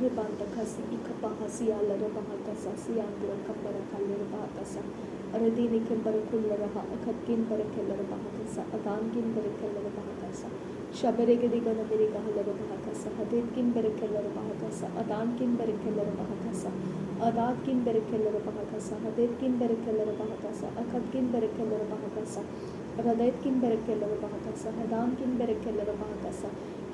ribanda kasi ikapahasi alara bahakasa siandra kapara kalera bahakasa aradini kembara kullaraha akatkin barakellara bahakasa adangin barakellara bahakasa shabarege gana meriga halara bahakasa hadetkin barakellara bahakasa adangin barakellara bahakasa adakkin barakellara bahakasa hadetkin barakellara bahakasa akatkin barakellara bahakasa radetkin barakellara bahakasa hadangin barakellara bahakasa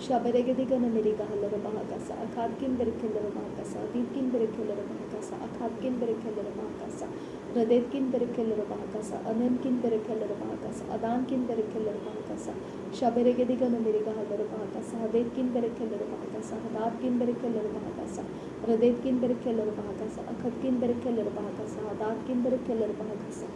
shabarege gana meriga halara bahakasa akatkin barakellara bahakasa aditkin barakellara bahakasa akatkin barakellara bahakasa radetkin barakellara bahakasa anankin barakellara bahakasa adankin barakellara bahakasa shabarege gana meriga halara bahakasa hadetkin barakellara bahakasa hadatkin barakellara bahakasa radetkin barakellara bahakasa akatkin barakellara bahakasa adatkin barakellara bahakasa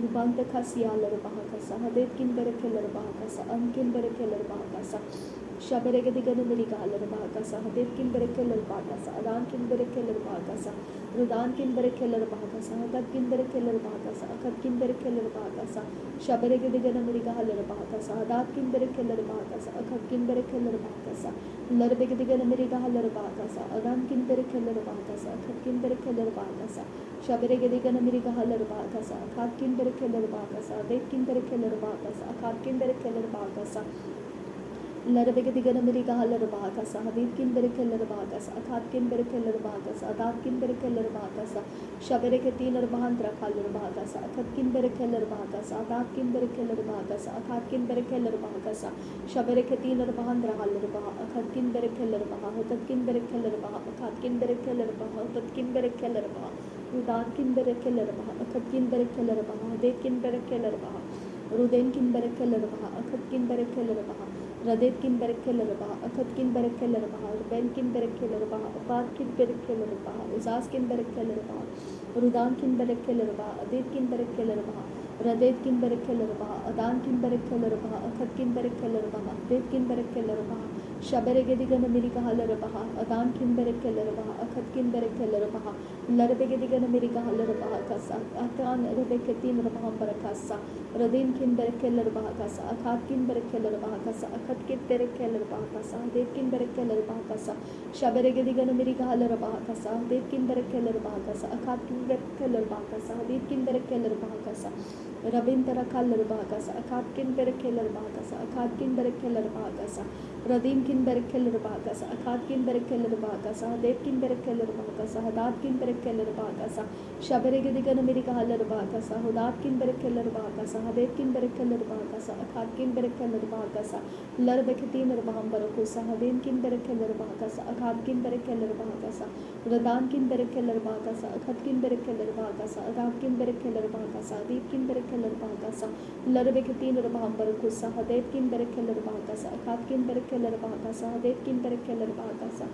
ribanda kasi alara bahakasa hadetkin barakellara bahakasa ankin barakellara bahakasa shabarege gana meriga halara bahakasa hadetkin barakellara bahakasa adankin barakellara bahakasa rudankin barakellara bahakasa hadatkin barakellara bahakasa akatkin barakellara bahakasa shabarege gana meriga halara bahakasa hadatkin barakellara bahakasa akatkin barakellara bahakasa larbege gana meriga halara bahakasa adankin barakellara bahakasa akatkin barakellara bahakasa shabarege gana meriga halara bahakasa akatkin barakellara bahakasa hadetkin barakellara bahakasa akatkin barakellara bahakasa larbege gana meriga halara bahakasa hadetkin barakellara bahakasa akatkin barakellara bahakasa adatkin barakellara bahakasa shabarege tinar bahandra halara bahakasa akatkin barakellara bahakasa adatkin barakellara bahakasa akatkin barakellara bahakasa shabarege tinar bahandra halara bahakasa akatkin barakellara bahakasa hadatkin barakellara bahakasa akatkin barakellara bahakasa hadatkin barakellara bahakasa rudankin barakellara bahakasa akatkin barakellara bahakasa hadetkin barakellara bahakasa rudenkin barakellara bahakasa akatkin barakellara bahakasa radetkin barakellara bahakasa akatkin barakellara bahakasa rubenkin barakellara bahakasa abatkin barakellara bahakasa uzaskin barakellara bahakasa rudankin barakellara bahakasa adetkin barakellara bahakasa radetkin barakellara bahakasa adankin barakellara bahakasa akatkin barakellara bahakasa adetkin barakellara bahakasa shabarege gana meriga halara bahakasa adankin barakellara bahakasa akatkin barakellara bahakasa larbege gana meriga halara bahakasa atan rebeketin rabaham barakasa radinkin barakellara bahakasa akatkin barakellara bahakasa akatkin barakellara bahakasa adetkin barakellara bahakasa shabarege gana meriga halara bahakasa adetkin barakellara bahakasa akatkin barakellara bahakasa adetkin barakellara bahakasa rabintara kallara bahakasa akatkin barakellara bahakasa akatkin barakellara bahakasa radinkin barakellara bahakasa akatkin barakellara bahakasa hadetkin barakellara bahakasa hadatkin barakellara bahakasa shabarege gana meriga halara bahakasa hudatkin barakellara bahakasa hadetkin barakellara bahakasa akatkin barakellara bahakasa larbekatin rabaham barakusa hadetkin barakellara bahakasa akatkin barakellara bahakasa radankin barakellara bahakasa akatkin barakellara bahakasa adatkin barakellara bahakasa adetkin barakellara bahakasa larbekatin rabaham barakusa hadetkin barakellara bahakasa akatkin barakellara bahakasa hadetkin barakellara bahakasa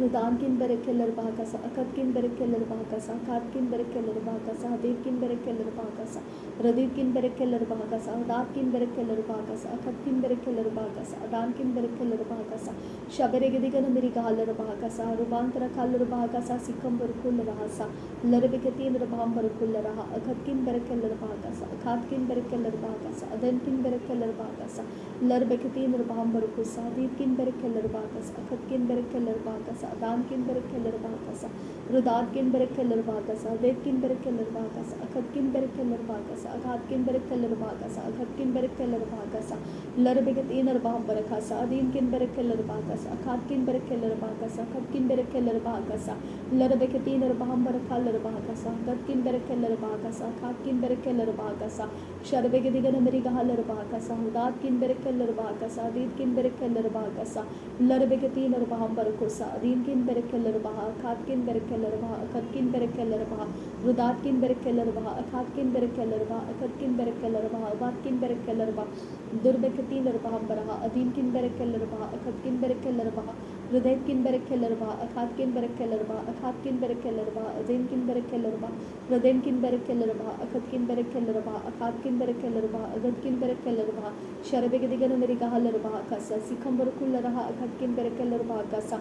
rudankin barakellara bahakasa akatkin barakellara bahakasa akatkin barakellara bahakasa hadetkin barakellara bahakasa radetkin barakellara bahakasa adatkin barakellara bahakasa akatkin barakellara bahakasa adankin barakellara bahakasa shabarege gana meriga halara bahakasa rubantara kallara bahakasa sikambur kullarahasa larbekatin rabaham barakullaraha akatkin barakellara bahakasa akatkin barakellara bahakasa adankin barakellara bahakasa larbekatin rabaham barakusa hadetkin barakellara bahakasa akatkin barakellara bahakasa adankin barakellara bahakasa rudatkin barakellara bahakasa hadetkin barakellara bahakasa akatkin barakellara bahakasa agatkin barakellara bahakasa akatkin barakellara bahakasa larbekatin rabaham barakasa adinkin barakellara bahakasa akatkin barakellara bahakasa akatkin barakellara bahakasa larbekatin rabaham barakallara bahakasa agatkin barakellara bahakasa akatkin barakellara bahakasa sharbege gana meriga halara bahakasa hudatkin barakellara bahakasa aditkin barakellara bahakasa larbekatin rabaham barakusa adinkin barakellara bahakasa akatkin barakellara bahakasa akatkin barakellara bahakasa rudatkin barakellara bahakasa akatkin barakellara bahakasa akatkin barakellara bahakasa abatkin barakellara bahakasa durbekatin rabaham baraha adinkin barakellara bahakasa akatkin barakellara bahakasa radetkin barakellara bahakasa akatkin barakellara bahakasa akatkin barakellara bahakasa adinkin barakellara bahakasa radenkin barakellara bahakasa akatkin barakellara bahakasa akatkin barakellara bahakasa adatkin barakellara sharbege gana meriga halara bahakasa sikambur kullaraha akatkin barakellara bahakasa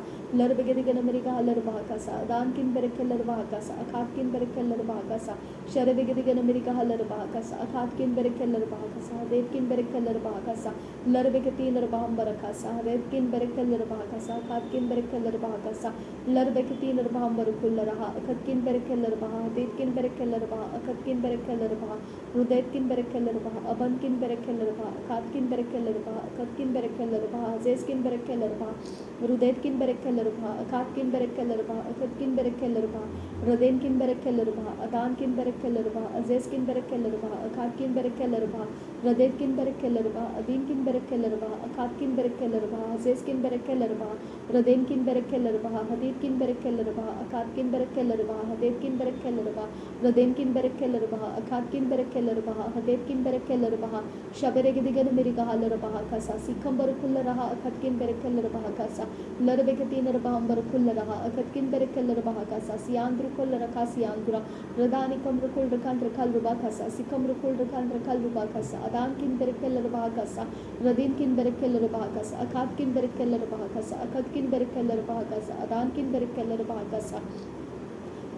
Larbegedigan America Halarbakasa, Dankin Berekeller Bakasa, Akatkin Berekeller Bakasa, Sharabegigan America Halarbakasa, Akatkin Berekeller Bakasa, Redkin Berekeller Bakasa, Larbegatin Bahambarakasa, Redkin Berekeller Bakasa, Katkin Berekeller Bakasa, Larbegatin Bahambarukullaraha, Akatkin Berekeller Baha, Dedkin Berekeller Baha, Akatkin Berekeller Baha, Rudetkin Berekeller Baha, Abankin Berekeller Baha, Katkin Berekeller Baha, Akatkin Berekeller Baha, Zeskin Berekeller Baha, Rudetkin Berekeller Baha, Akatkin Berekeller Baha, Akatkin Berekeller Baha, Rodenkin Berekeller Baha, Adankin Berekeller Baha, Zeskin Berekeller Baha, Akatkin Berekeller Baha, Rodetkin Berekeller Baha, Adinkin Berekeller Baha, Akatkin Berekeller Baha, Zeskin Berekeller Baha, Rodenkin Berekeller Baha, Haditkin Berekeller Baha, Akatkin Berekeller Baha, Hadetkin Berekeller Baha, Rodenkin Berekeller Baha, Akatkin Berekeller Baha, Hadetkin Berekeller Baha, Shaberegedigan America Haller Baha Kasa, Sikambar Kullaraha, Akatkin Berekeller Baha Kasa, Larbegatin Bahambar Kullaraha, Akatkin Berekeller Baha Kasa, Siandru Kullaraka Siandura, Radani Kamrukul Kandra Kalrubakasa, Sikamrukul Kandra Kalrubakasa, Adankin Berekeller Baha Kasa, Radinkin Berekeller Baha Kasa, Akatkin Berekeller Baha Kasa, Akatkin Berekeller Baha Kasa, Adankin Berekeller Baha Kasa,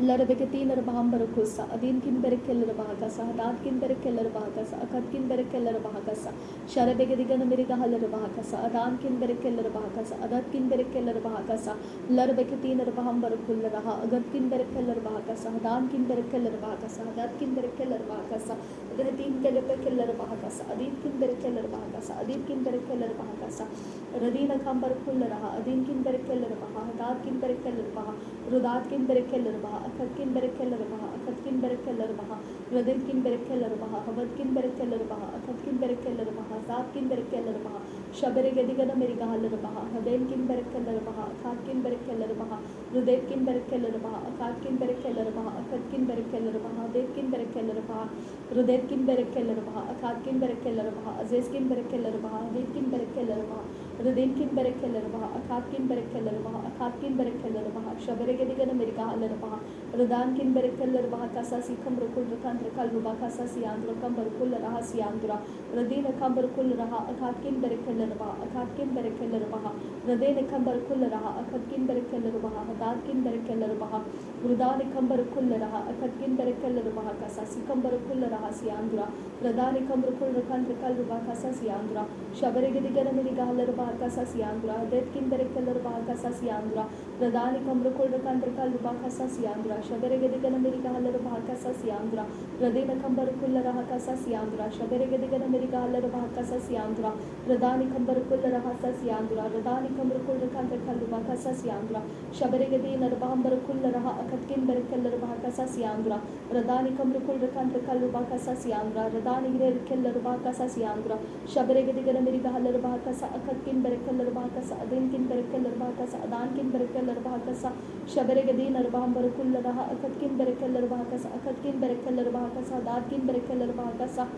Larbegatin Bahambarukusa, Adinkin Berekeller Baha Kasa, Adankin Berekeller Baha Kasa, Akatkin Berekeller Baha Kasa, Sharabegadigan America Haller Baha Kasa, Adankin Berekeller Baha Kasa, Adatkin Berekeller Baha Kasa, Larbegatin Bahambarukullaraha, Agatkin Berekeller Baha Kasa, Adankin Berekeller Baha Kasa, Adatkin Berekeller Baha Kasa, Radin Berekeller Baha Kasa, Adinkin Berekeller Baha Kasa, Adinkin Berekeller Baha Kasa, Radina Kambar Kullaraha, Adinkin Berekeller Baha, Adatkin Berekeller Baha, Rudatkin Berekeller Baha, Akatkin Berekeller Baha, Akatkin Berekeller Baha, Radinkin Berekeller Baha, Havadkin Berekeller Baha, Akatkin Berekeller Baha, Zatkin Berekeller Baha, Shaberegedigan America Haller Baha, Hadenkin Berekeller Baha, Akatkin Berekeller Baha, Rudetkin Berekeller Baha, Akatkin Berekeller Baha, Akatkin Berekeller Baha, Detkin Berekeller Baha, Rudetkin Berekeller Baha, Akatkin Berekeller Baha, Azeskin Berekeller Baha, Detkin Berekeller Baha, Rudinkin Berekeller Baha, Akatkin Berekeller Baha, Akatkin Berekeller Baha, Shaberegedigan America Haller Baha, Rudankin Berekeller Baha Kasa, Sikam Rukul Rukantra Kalruba Kasa, Siandra Kambarkul Raha Siandra, Radina Kambarkul Raha, Akatkin Berekeller Baha, Akatkin Berekeller Baha, Radina Kambarkul Raha, Akatkin Berekeller Baha, Hadatkin Berekeller Baha, Rudani Kambarkul Raha, Akatkin Berekeller Baha Kasa, Sikam Barkul Raha Siandra, Radani Kambarkul Rukantra Kalruba Kasa, Siandra, Shaberegedigan America Haller Baha Kasa, Siandra, Detkin Berekeller Baha Kasa, Siandra, Radani Kambarkul Rukantra Kalruba Kasa, Siandra, Shaberegedigan America Haller Baha Kasa, Siandra, Radina Kambarkul Raha Kasa, Siandra, Shaberegedigan America Haller Baha Kasa, Siandra, Radani Kambarkul Raha Kasa, Siandra, Radani Kambarkul Rukantra Kalruba Kasa, Siandra, Shaberegedin Bahambarkul Raha, Akatkin Berekeller Baha Kasa, Siandra, Radani Kambarkul Rukantra Kalruba Kasa, Siandra, Radani Berekeller Baha Kasa, Siandra, Shaberegedigan America Haller Baha Kasa, Akatkin Berekeller Baha Kasa, Adinkin Berekeller Baha Kasa, Adankin Berekeller Baha Kasa, Shaberegedin Bahambarkul Raha, Akatkin Berekeller Baha Kasa, Akatkin Berekeller Baha Kasa, Adatkin Berekeller Baha Kasa,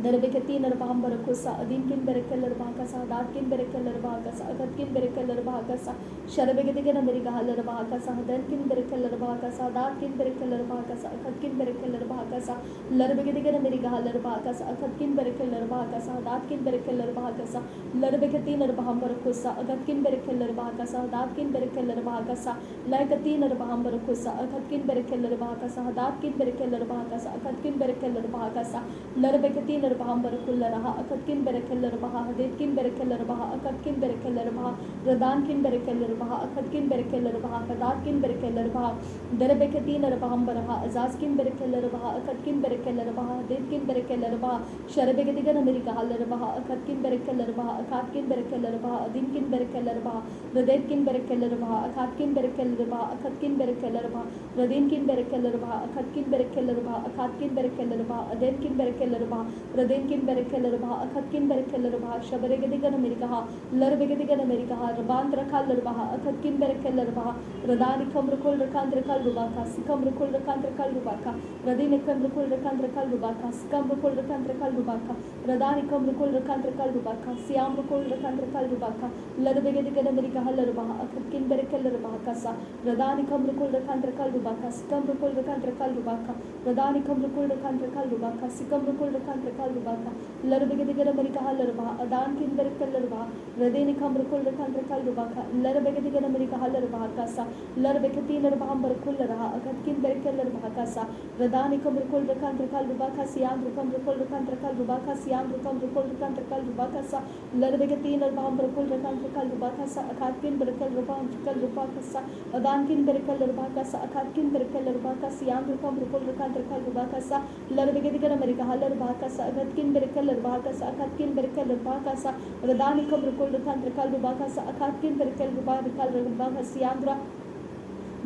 Darbegatin Bahambarukusa, Adinkin Berekeller Baha Kasa, Adatkin Berekeller Baha Kasa, Akatkin Berekeller Baha Kasa, Sharabegadigan America Haller Baha Kasa, Hadankin Berekeller Baha Kasa, Adatkin Berekeller Baha Kasa, Akatkin Berekeller Baha Kasa, Larbegadigan America Haller Baha Kasa, Akatkin Berekeller Baha Kasa, Adatkin Berekeller Baha Kasa, Larbegatin Bahambarukusa, Agatkin Berekeller Baha Kasa, Adatkin Berekeller Baha Kasa, Lagatin Bahambarukusa, Akatkin Berekeller Baha Kasa, Adatkin Berekeller Baha Kasa, Akatkin Berekeller Baha Kasa, Larbegatin Bahambarkul Raha, Akatkin Berekeller Baha, Detkin Berekeller Baha, Akatkin Berekeller Baha, Radankin Berekeller Baha, Akatkin Berekeller Baha, Kadatkin Berekeller Baha, Derebekatin Bahambaraha, Azaskin Berekeller Baha, Akatkin Berekeller Baha, Detkin Berekeller Baha, Sharabegadigan America Haller Baha, Akatkin Berekeller Baha, Akatkin Berekeller Baha, Adinkin Berekeller Baha, Radetkin Berekeller Baha, Akatkin Berekeller Baha, Akatkin Berekeller Baha, Radinkin Berekeller Baha, Akatkin Berekeller Baha, Akatkin Berekeller Baha, Adinkin Berekeller Baha, Radinkin Berekeller Baha, Akatkin Berekeller Baha, Shaberegadigan America, Larbegadigan America, Rabandra Kaller Baha, Akatkin Berekeller Baha, Radani Kamrukul Rakandra Kalrubaka, Sikamrukul Rakandra Kalrubaka, Radini Kamrukul Rakandra Kalrubaka, Sikamrukul Rakandra Kalrubaka, Radani Kamrukul Rakandra Kalrubaka, Siamrukul Rakandra Kalrubaka, Larbegadigan America Haller Baha, Akatkin Berekeller Baha Kasa, Radani Kamrukul Rakandra Kalrubaka, Sikamrukul Rakandra Kalrubaka, Radani Kamrukul Rakandra Kalrubaka, Sikamrukul Rakandra kal rubaka larbege digara marika halarba adan kin berkel larba radeni kam rukul rekan rekal rubaka larbege digara marika halarba kasa larbege tin larba ham berkul raha akat kin berkel larba kasa radani kam rukul rekan rekal rubaka siam rukam rukul rekan rekal rubaka siam rukam rukul rekan rekal rubaka sa larbege tin larba ham berkul rekan rekal rubaka sa akat kin berkel rubaka rekal rubaka sa adan kin berkel larba kasa akat kin berkel larba kasa siam rukam rukul rekan rekal rubaka sa larbege digara marika halarba kasa akat kin berkel larba kasa akat kin berkel larba kasa radani kam rukul rekan rekal rubaka sa akat kin berkel rubaka rekal rubaka siandra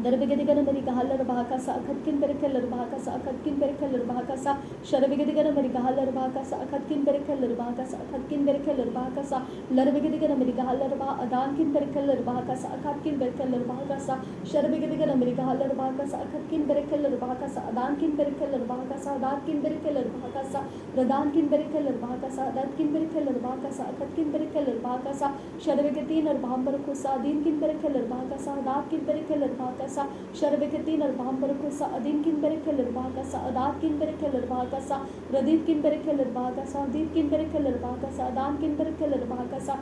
darbege digara marika halarba kasa akat kin berkel larba kasa akat kin berkel larba kasa sharbege digara marika halarba kasa akat kin berkel larba kasa akat kin berkel larba kasa larbege digara marika halarba adan kin berkel larba kasa akat kin berkel larba kasa sharbege digara marika halarba kasa akat kin berkel larba kasa adan kin berkel larba kasa adan kin berkel larba kasa radan kin berkel larba kasa adan kin berkel larba kasa akat kin berkel larba kasa sharbege tin larba kusa adin kin berkel larba kasa adan kin berkel larba kasa sharbege tin larba kusa adin kin berkel larba kasa adan kin berkel larba kasa radit kin berkel larba kasa adin kin berkel larba kasa adan kin berkel larba kasa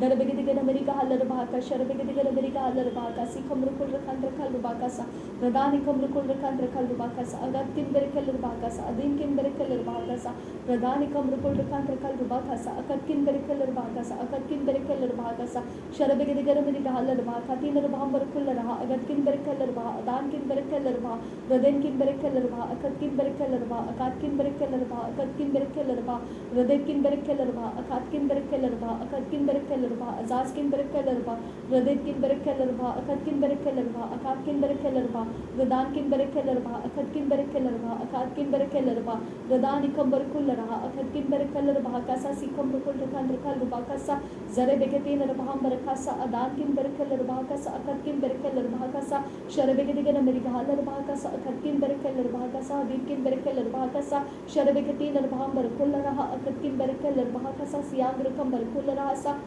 darbege digara marika halarba kasa sharbege digara marika halarba kasa kam rukul rekan rekal larba kasa radani kam rukul rekan rekal larba kasa agat kin berkel larba kasa adin kin berkel larba kasa radani kam rukul rekan rekal larba kasa akat kin berkel larba kasa akat kin berkel larba kasa sharbege digara marika halarba kati larba ham berkul raha agat kin berkel larba adan kin berkel larba raden kin berkel larba akat kin berkel larba akat kin berkel larba akat kin berkel larba raden kin berkel larba akat kin berkel larba akat kin berkel larba azaz kin berkel larba raden kin berkel larba akat kin berkel larba akat kin berkel larba radan kin berkel larba akat kin berkel larba akat kin berkel larba radani kam berkul raha akat kin berkel larba kasa sikam berkul rekan rekal larba kasa zare begete larba ham berkasa adan kin berkel larba kasa akat kin berkel larba kasa sharbege digara marika halarba kasa akat kin berkel larba kasa adin kin berkel larba kasa sharbege tin larba ham berkul raha akat kin berkel larba kasa siang rekam berkul raha sa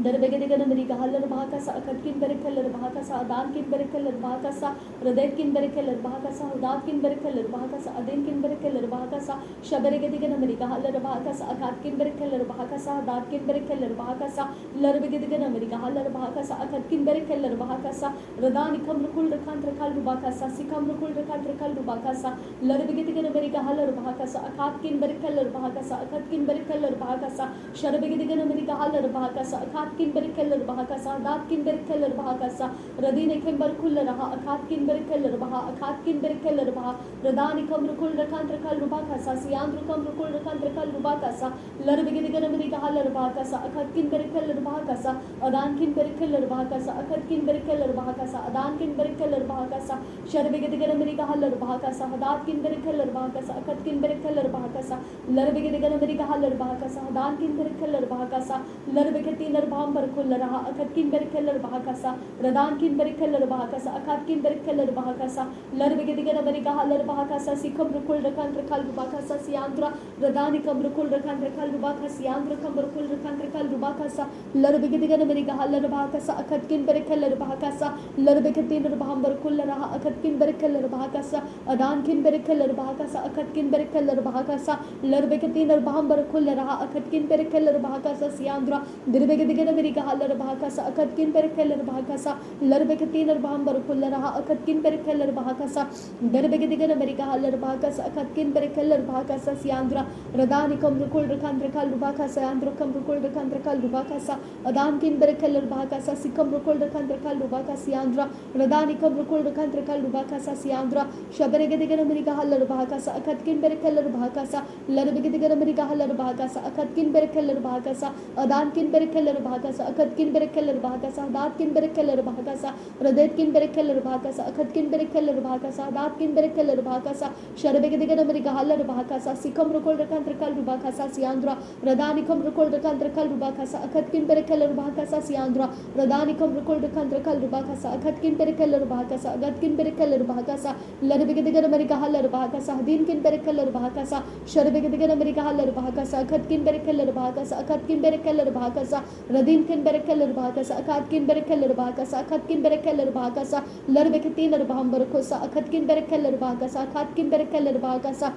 darbege digara marika halarba kasa akat kin berkel larba kasa adan kin berkel larba kasa radet kin berkel larba kasa udat kin berkel larba kasa adin kin berkel larba kasa shabarege digara marika halarba kasa akat kin berkel larba kasa adat kin berkel larba kasa larbege digara marika halarba kasa akat kin berkel larba kasa radani kam rukul rekan rekal ruba kasa sikam rukul rekan rekal ruba kasa larbege digara marika halarba kasa akat kin berkel larba kasa akat kin berkel larba kasa sharbege digara marika halarba kasa akat kin berkel larba kasa adat kin berkel larba kasa radine kin berkul raha akat kin berkel larba akat kin berkel larba radani kam rukul rekan rekal ruba kasa siyan rukam rukul rekan rekal ruba kasa larbege digara marika halarba kasa akat kin berkel larba kasa adan kin berkel larba kasa akat kin berkel larba kasa adan kin berkel larba kasa sharbege digara marika halarba kasa adat kin berkel larba kasa akat kin berkel larba kasa larbege digara marika halarba kasa adan kin berkel larba kasa larbege tin larba ham berkul raha akat kin berkel larba kasa radan kin berkel larba kasa akat kin berkel larba kasa larbege digara marika halarba kasa sikam rukul rekan rekal ruba kasa siandra radani kam rukul rekan rekal ruba kasa siandra kam rukul rekan rekal ruba kasa larbege digara marika halarba kasa akat kin berkel larba kasa larbege tin larba ham berkul raha akat kin berkel larba kasa adan kin berkel larba kasa akat kin berkel larba kasa larbege tin larba ham berkul raha akat kin berkel larba kasa siandra dirbege digara marika halarba kasa akat kin berkel larba kasa larbege tin larba ham berkul raha akat kin berkel larba kasa dirbege digara marika halarba kasa akat kin berkel larba kasa siandra radani kam rukul rekan rekal ruba kasa andro kam rukul rekan rekal ruba kasa adan kin berkel larba kasa sikam rukul rekan rekal ruba kasa siandra radani kam rukul rekan rekal ruba kasa siandra shabarege digara marika halarba kasa akat kin berkel larba kasa larbege digara marika halarba kasa akat kin berkel larba kasa adan kin berkel larba kasa akat kin berkel larba kasa adat kin berkel larba kasa radet kin berkel larba kasa akat kin berkel larba kasa adat kin berkel larba kasa sharbege digara marika halarba kasa sikam rukul rekan rekal ruba kasa siandra radani kam rukul rekan rekal ruba kasa akat kin berkel larba kasa siandra radani kam rukul rekan rekal ruba kasa akat kin berkel larba kasa agat kin berkel larba kasa larbege digara marika halarba kasa adin kin berkel larba kasa sharbege digara marika halarba kasa akat kin berkel larba kasa akat kin berkel larba kasa radin kin berkel larba kasa akat kin berkel larba kasa akat kin berkel larba kasa larbege tin larba ham berkosa akat kin berkel larba kasa akat kin berkel larba kasa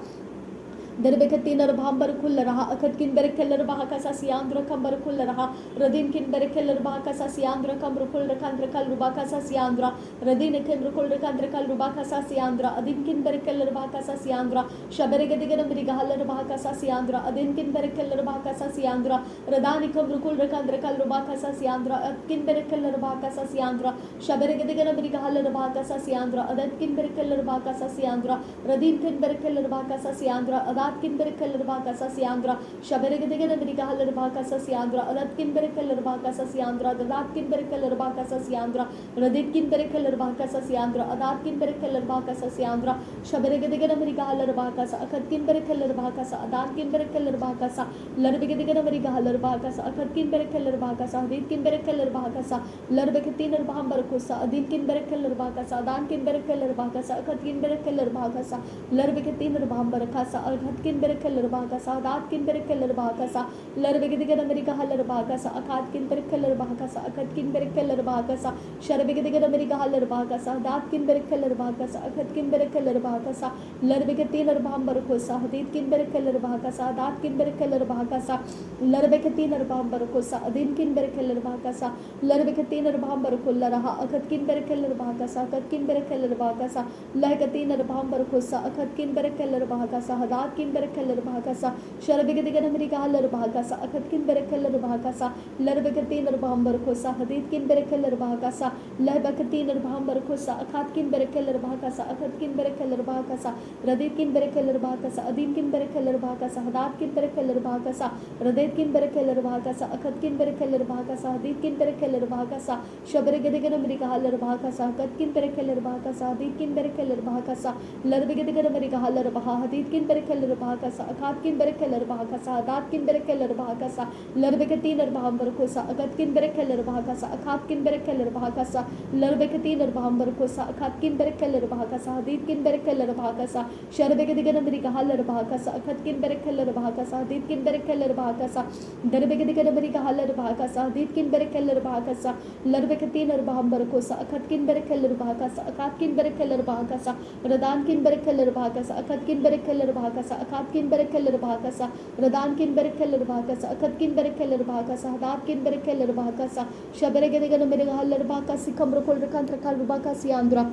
Derbekati Narbambar Kularaha, Akatkin Berekeller Bahakasa Siandra Kambar Kularaha, Radinkin Berekeller Bahakasa Siandra Kamrukul Kandrakal Rubakasa Siandra, Radinikin Rukul Kandrakal Rubakasa Siandra, Adinkin Berekeller Bahakasa Siandra, Shaberegadigan Brigahaler Bahakasa Siandra, Adinkin Berekeller Bahakasa Siandra, Radanikam Rukul Kandrakal Rubakasa Siandra, Atkin Berekeller Bahakasa Siandra, Shaberegadigan Brigahaler Bahakasa Siandra, Adatkin Berekeller Bahakasa Siandra, Radinkin Berekeller Bahakasa Siandra, Adatkin Berekeller Bahakasa Siandra, Shaberegadigan Brigahaler Bahakasa Siandra, Adatkin Berekeller Bahakasa Siandra, Adatkin Berekeller Bahakasa Siandra, Raditkin Berekeller Bahakasa Siandra, Adatkin Berekeller Bahakasa Siandra, Shaberegadigan Brigahaler Bahakasa, Akatkin Berekeller Bahakasa, Adatkin Berekeller Bahakasa, Larbegadigan Brigahaler Bahakasa, Akatkin Berekeller Bahakasa, Aditkin Berekeller Bahakasa, Larbekatin Bahambarkusa, Adinkin Berekeller Bahakasa, Adankin Berekeller Bahakasa, Akatkin Berekeller Bahakasa, Larbekatin Bahambarakasa, Akatkin Berekeller Bahakasa, Adatkin Berekeller Bahakasa, Larbegadigan America Haller Bahakasa, Akatkin Berekeller Bahakasa, Akatkin Berekeller Bahakasa, Sharbegadigan America Haller Bahakasa, Adatkin Berekeller Bahakasa, Akatkin Berekeller Bahakasa, Larbekatin Bahambarkusa, Aditkin Berekeller Bahakasa, Adatkin Berekeller Bahakasa, Larbekatin Bahambarkusa, Adinkin Berekeller Bahakasa, Larbekatin Bahambarkullaraha, Akatkin Berekeller Bahakasa, Akatkin Berekeller Bahakasa, Lakatin Bahambarkusa, Akatkin Berekeller Bahakasa, Hadatkin Berekeller Bahakasa, Sharbegadigan America Haller Bahakasa, Akatkin Berekeller Bahakasa, Larbekatin Bahambarkusa, Haditkin Berekeller Bahakasa, Larbekatin Bahambarkusa, Akatkin Berekeller Bahakasa, Akatkin Berekeller Bahakasa, Raditkin Berekeller Bahakasa, Adinkin Berekeller Bahakasa, Hadatkin Berekeller Bahakasa, Raditkin Berekeller Bahakasa, Akatkin Berekeller Bahakasa, Haditkin Berekeller Bahakasa, Shaberegadigan America Haller Bahakasa, Akatkin Berekeller Bahakasa, Haditkin Berekeller Bahakasa, Larbegadigan America Haller Bahakasa, Haditkin Berekeller Bahakasa, Akatkin Berekeller Bahakasa, Hadatkin Berekeller Bahakasa, Larbekatin Bahambarkusa, Akatkin Berekeller Bahakasa, Akatkin Berekeller Bahakasa, Larbekatin Bahambarkusa, Akatkin Berekeller Bahakasa, Haditkin Berekeller Bahakasa, Sharbegadigan America Haller Bahakasa, Akatkin Berekeller Bahakasa, Haditkin Berekeller Bahakasa, Derbegadigan America Haller Bahakasa, Haditkin Berekeller Bahakasa, Larbekatin Bahambarkusa, Akatkin Berekeller Bahakasa, Akatkin Berekeller Bahakasa, Radankin Berekeller Bahakasa, Akatkin Berekeller Bahakasa, Akatkin Berekeller Bahakasa, Radankin Berekeller Bahakasa, Akatkin Berekeller Bahakasa, Hadatkin Berekeller Bahakasa, Shaberegadigan America Haller Bahakasi, Kamrukul Rakantrakal Rubakasi Andra,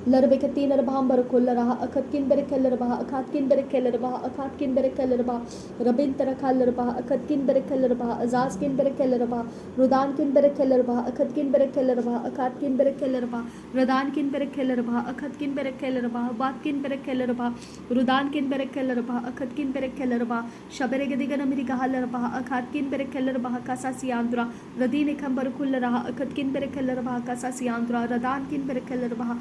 Larbekatin Bahambarkullaraha, Akatkin Berekeller Baha, Akatkin Berekeller Baha, Akatkin Berekeller Baha, Rabintarakallar Baha, Akatkin Berekeller Baha, Azazkin Berekeller Baha, Rudankin Berekeller Baha, Akatkin Berekeller Baha, Akatkin Berekeller Baha, Radankin Berekeller Baha, Akatkin Berekeller Baha, Batkin Berekeller Baha, Rudankin Berekeller Baha, Akatkin Berekeller Baha, Shaberegadigan America Haller Baha, Akatkin Berekeller Baha, Kasasiandra, Radinikan Barkullaraha, Akatkin Berekeller Baha, Kasasiandra, Radankin Berekeller Baha,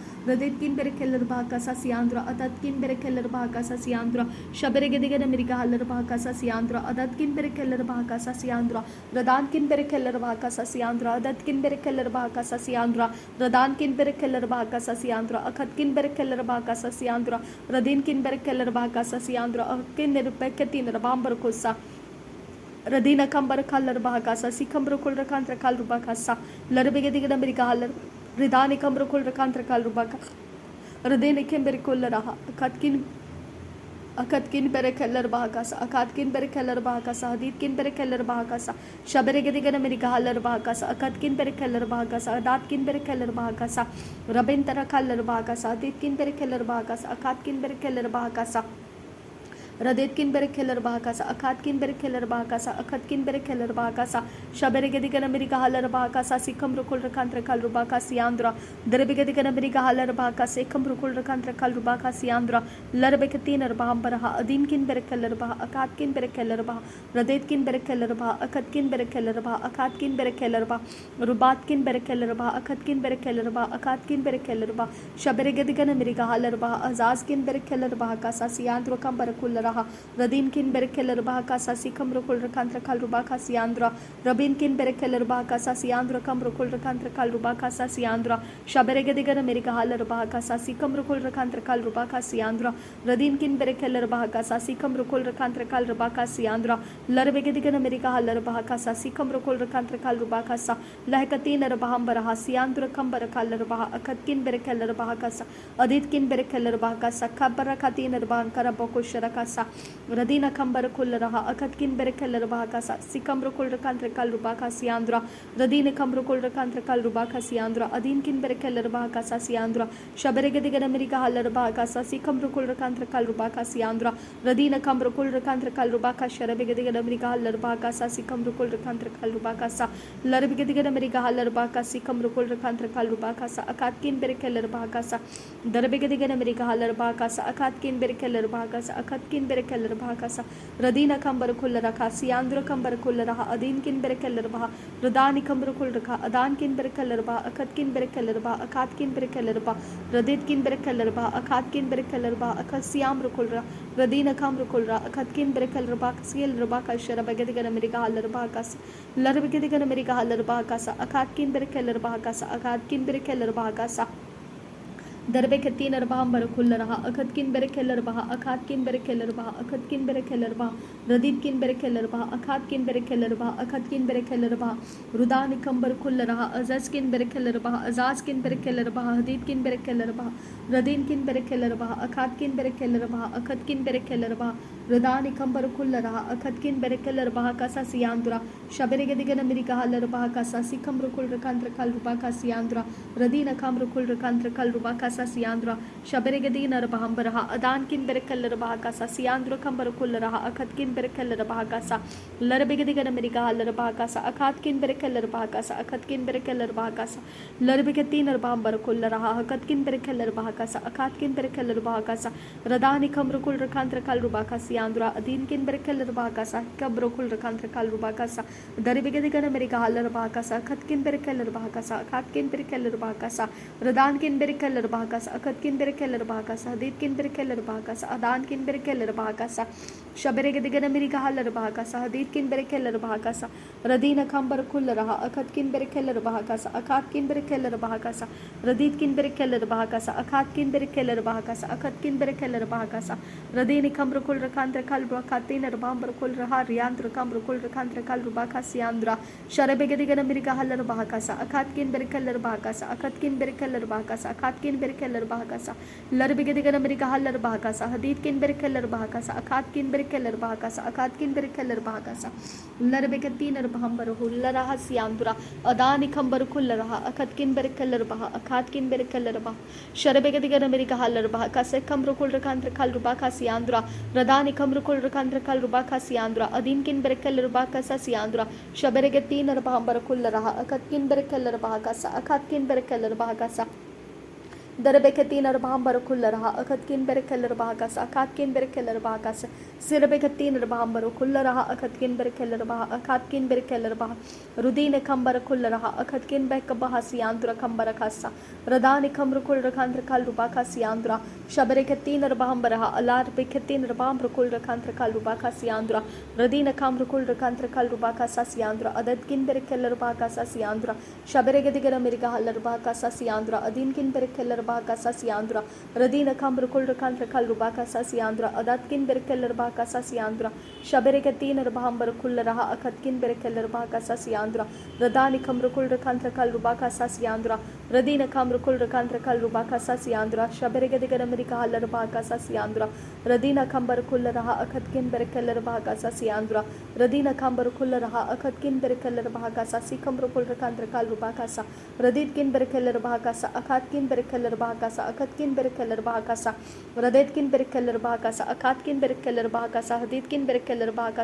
Raditkin Berekeller Bahakasa Siandra, Adatkin Berekeller Bahakasa Siandra, Shaberegadigan America Haller Bahakasa Siandra, Adatkin Berekeller Bahakasa Siandra, Radankin Berekeller Bahakasa Siandra, Adatkin Berekeller Bahakasa Siandra, Radankin Berekeller Bahakasa Siandra, Akatkin Berekeller Bahakasa Siandra, Radinkin Berekeller Bahakasa Siandra, Akin Bereketin Bambarkusa, Radina Kambar Kaller Bahakasa, Sikambrukul Rakantra Kalrubakasa, Larbegadigan America Haller, Ridani Kambrukul Rakantra Kalrubaka, Radini Kimberikullaraha, Akatkin Berekeller Bahakasa, Akatkin Berekeller Bahakasa, Haditkin Berekeller Bahakasa, Shaberegadigan America Haller Bahakasa, Akatkin Berekeller Bahakasa, Adatkin Berekeller Bahakasa, Rabintara Kaller Bahakasa, Haditkin Berekeller Bahakasa, Akatkin Berekeller Bahakasa, Raditkin Berekeller Bahakasa, Akatkin Berekeller Bahakasa, Akatkin Berekeller Bahakasa, Shaberegadigan America Haller Bahakasa, Sikam Rukul Rakantra Kalrubaka Siandra, Derebegadigan America Haller Bahakasa, Sikam Rukul Rakantra Kalrubaka Siandra, Larbekatin Bahambaraha, Adinkin Berekeller Bah, Akatkin Berekeller Bah, Raditkin Berekeller Bah, Akatkin Berekeller Bah, Akatkin Berekeller Bah, Rubatkin Berekeller Bah, Akatkin Berekeller Bah, Akatkin Berekeller Bah, Shaberegadigan America Haller Bah, Azazkin Berekeller Bahakasa, Siandra Kambarakul Radinkin Berekeller Bahakasa, Sikam Rukul Rakantra Kalrubaka Siandra, Rabinkin Berekeller Bahakasa, Siandra Kamrukul Rakantra Kalrubaka Siandra, Shaberegadigan America Haller Bahakasa, Sikam Rukul Rakantra Kalrubaka Siandra, Radinkin Berekeller Bahakasa, Sikam Rukul Rakantra Kalrubaka Siandra, Larbegadigan America Haller Bahakasa, Sikam Rukul Rakantra Kalrubakasa, Lahakatin Bahambaraha, Siandra Kambara Kaller Bah, Akatkin Berekeller Bahakasa, Aditkin Berekeller Bahakasa, Kabarakatin Bankara Bokusharakasa, kasa radina kambara kullaraha akatkin berekeller bahakasa sikamro kulrakantra kalrubaka siandra radina kamro kulrakantra kalrubaka siandra adinkin berekeller bahakasa siandra shaberegedigana amerika haller bahakasa sikamro kulrakantra kalrubaka siandra radina kamro kulrakantra kalrubaka sharabegedigana amerika haller bahakasa sikamro kulrakantra kalrubaka sa larbegedigana amerika haller bahakasa sikamro kulrakantra kalrubaka sa akatkin berekeller bahakasa darbegedigana amerika haller bahakasa akatkin berekeller bahakasa akatkin berekeller bahakasa radina kambar kullaraha siandra kambar kullaraha adinkin berekeller bah radani kambar kullaraha adankin berekeller bah akatkin berekeller bah akatkin berekeller bah raditkin berekeller bah akatkin berekeller bah akasiam rukulra radina kambar kullra akatkin berekeller bah siel rabah kashara bagedigan amerika haller bah kas larbegedigan amerika haller bah kas akatkin berekeller bah kas akatkin berekeller bah kas दरबेकतीन अरबाम बरकुल्ल रहा अखतकिन बेरकेलर बहा अखातकिन बेरकेलर बहा अखतकिन बेरकेलर बहा रदीतकिन बेरकेलर बहा अखातकिन बेरकेलर बहा अखतकिन बेरकेलर बहा रुदानिकम बरकुल्ल रहा अजजकिन बेरकेलर बहा अजाजकिन बेरकेलर बहा हदीतकिन बेरकेलर बहा रदीनकिन बेरकेलर बहा अखातकिन बेरकेलर बहा अखतकिन बेरकेलर बहा रुदानिकम बरकुल्ल रहा अखतकिन बेरकेलर बहा कसा सियांदुरा शबरेगदिगन अमेरिका हलर बहा कसा सिकम रुकुल रकांत्र कल रुबा का सियांदुरा रदीन कम रुकुल रकांत्र कल रुबा का सियांद्रा शबरेगदीन रबाहम बरहा अदान किन बेरकल रबाह का सियांद्र कम बरकुल रहा अखत किन बेरकल रबाह का लरबेगदिगन अमेरिका हल रबाह का अखात किन बेरकल रबाह का अखत किन बेरकल रबाह का लरबेगतीन रबाहम बरकुल रहा अखत किन बेरकल रबाह का अखात किन बेरकल रबाह का रदानी कम रुकुल रकांत्र कल रुबा का सियांद्रा अदीन किन बेरकल रबाह का कब रुकुल रकांत्र कल रुबा का दरबेगदिगन अमेरिका हल रबाह का अखत किन बेरकल रबाह का अखात किन बेरकल रबाह का रदान किन बेरकल रबाह का अखत किन बेरकेलर बाकास हदीत किन बेरकेलर बाकास अदान किन बेरकेलर बाकास शबरेगदिगन अमेरिका हलर बाकास हदीत किन बेरकेलर बाकास रदीन खंबर कुल रहा अखत किन बेरकेलर बाकास अखात किन बेरकेलर बाकास रदीत किन बेरकेलर बाकास अखात किन बेरकेलर बाकास अखत किन बेरकेलर बाकास रदीन खंबर कुल रकांत्र कल रकातीन रबांबर कुल रहा रियांत्र कमर कुल रकांत्र कल बाकास यांद्रा शरबेगदिगन अमेरिका हलर बाकास अखात किन बेरकेलर बाकास अखत किन बेरकेलर बाकास अखात किन बेरकेलर bahakasa larbegedigan amerika haller bahakasa hadid kin berkeller bahakasa akat kin berkeller bahakasa akat kin berkeller bahakasa larbegatin arbaham barhu laraha siandura adani khambar kullaraha akat kin berkeller bah akat kin berkeller bah sharbegedigan amerika haller bahakasa kamru kul rakantra kal rubaka siandura radani kamru kul rakantra kal rubaka siandura adin kin berkeller bahakasa siandura shaberegatin arbaham barkullaraha akat kin berkeller bahakasa akat kin berkeller bahakasa दरबेकतीन अरबाम Barkul रहा अखत किन बेरकेलर बाकास अखात किन बेरकेलर बाकास सिरबेकतीन अरबाम बरकुल रहा अखत किन बेरकेलर बा अखात किन बेरकेलर बा रुदीन खंबर कुल रहा अखत किन बेक बहा सियांद्र खंबर खासा रदान खंबर कुल रखांत्र कल रुबाका सियांद्र शबरेकतीन अरबाम बरहा अलार बेकतीन अरबाम बरकुल रखांत्र कल रुबाका सियांद्र रदीन खंबर कुल रखांत्र कल रुबाका सियांद्र अदद किन बेरकेलर बाका सियांद्र शबरेगदिगर अमेरिका हलर बाका सियांद्र अदीन किन बेरकेलर बाका सियांद्र रदीन खंबर कुल रखांत्र कल रुबाका सियांद्र अदद किन बेरकेलर बाका सियांद्र शबरेगतीन अरबाम बरकुल रहा अखत किन बेरकेलर बाका सियांद्र रदान खंबर कुल रखांत्र कल रुबाका सियांद्र रदीन खंबर कुल रखांत्र कल रुबाका सियांद्र शबरेगदिगर अमेरिका हलर बाका सियांद्र रदीन खंबर कुल रहा अखत किन बेरकेलर बाका सियांद्र रदीन खंबर कुल रहा अखत किन बेरकेलर बाका सिखंबर कुल रखांत्र कल रुबाका रदीत किन बेरकेलर बाका अखात किन बेरकेलर बाका अखत किन बेरकेलर बाका रदेत किन बेरकेलर बाका अखात किन बेरकेलर बाका हदीत किन बेरकेलर बाका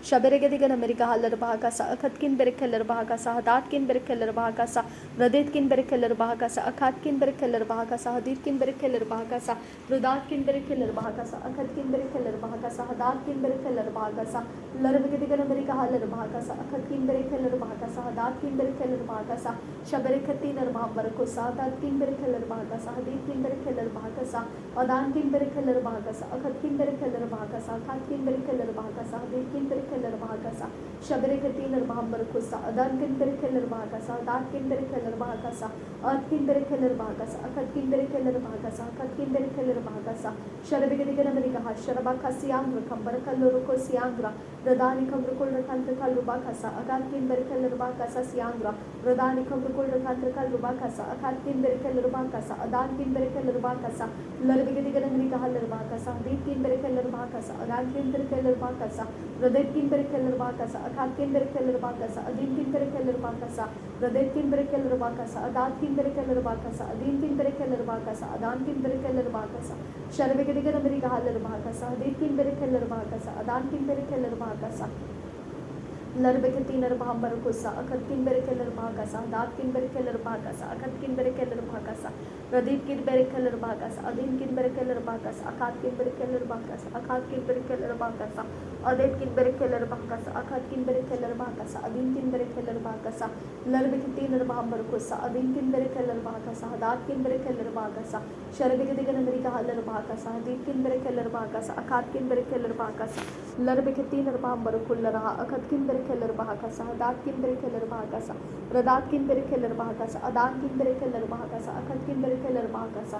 शबरेगदिगन अमेरिका हलर बाका अखत किन बेरकेलर बाका हदात किन बेरकेलर बाका रदेत किन बेरकेलर बाका अखात किन बेरकेलर बाका हदीत किन बेरकेलर बाका रुदात किन बेरकेलर बाका अखत किन बेरकेलर बाका हदात किन बेरकेलर बाका लरबेगदिगन अमेरिका हलर बाका अखत किन बेरकेलर बाका हदात किन बेरकेलर बाका शबरेकतीन अरबाम बरको सादात किन बेरकेलर बाका हदीत किन बेरकेलर बाका अदान किन बेरकेलर बाका अखत किन बेरकेलर बाका अखात किन बेरकेलर बाका हदीत किन बेरकेलर बाका शबरेकतीन अरबाम बरको अदान किन बेरकेलर बाका हदात किन बेरकेलर बाका अत किन बेरकेलर बाका अखत किन बेरकेलर बाका अखत किन बेरकेलर बाका शरबेगदिगन अमेरिका शरबाका सियांद्र खंबर कल्लोरुको सियांद्र रदानी खंबर कुल रखांत्र कल रुबाका अगात किन बेरकेलर बाका सियांद्र रदानी खंबर कुल रखांत्र कल रुबाका अखात किन बेरकेलर बाका adan kin bere keller bakasa larbe gedi gana meri kahaller bakasa dit kin bere keller bakasa adan kin bere keller bakasa radet kin bere keller bakasa akhat kin bere keller bakasa adin kin bere keller bakasa radet kin bere keller bakasa adat kin bere keller bakasa adin kin bere keller bakasa adan kin bere keller bakasa sharbe gedi gana meri kahaller bakasa dit kin bere keller bakasa adan kin bere keller bakasa Larbekatiner Bambarukusa, a Katkinberry Keller Bagasa, Dark Kinberry Keller Bagasa, a Katkinberry Keller Bagasa, Radit Kinberry Keller Bagasa, Adin Kinberry Keller Bagasa, a Katkinberry Keller Bagasa, a Katkinberry Keller Bagasa, Adet Kinberry Keller Bagasa, a Katkinberry Keller Bagasa, Adin Kinberry Keller Bagasa, Larbekatiner Bambarukusa, Adin Kinberry Keller Bagasa, Dark Kinberry Keller Bagasa, Sharabekatigan America Haller Bagasa, Adin Kinberry Keller Bagasa, a Katkinberry Keller Bagasa, Larbekatiner Bambarukulla, a Katkinberry keller bahakasa adat kinbere keller bahakasa radat kinbere keller bahakasa adan kinbere keller bahakasa akat kinbere keller bahakasa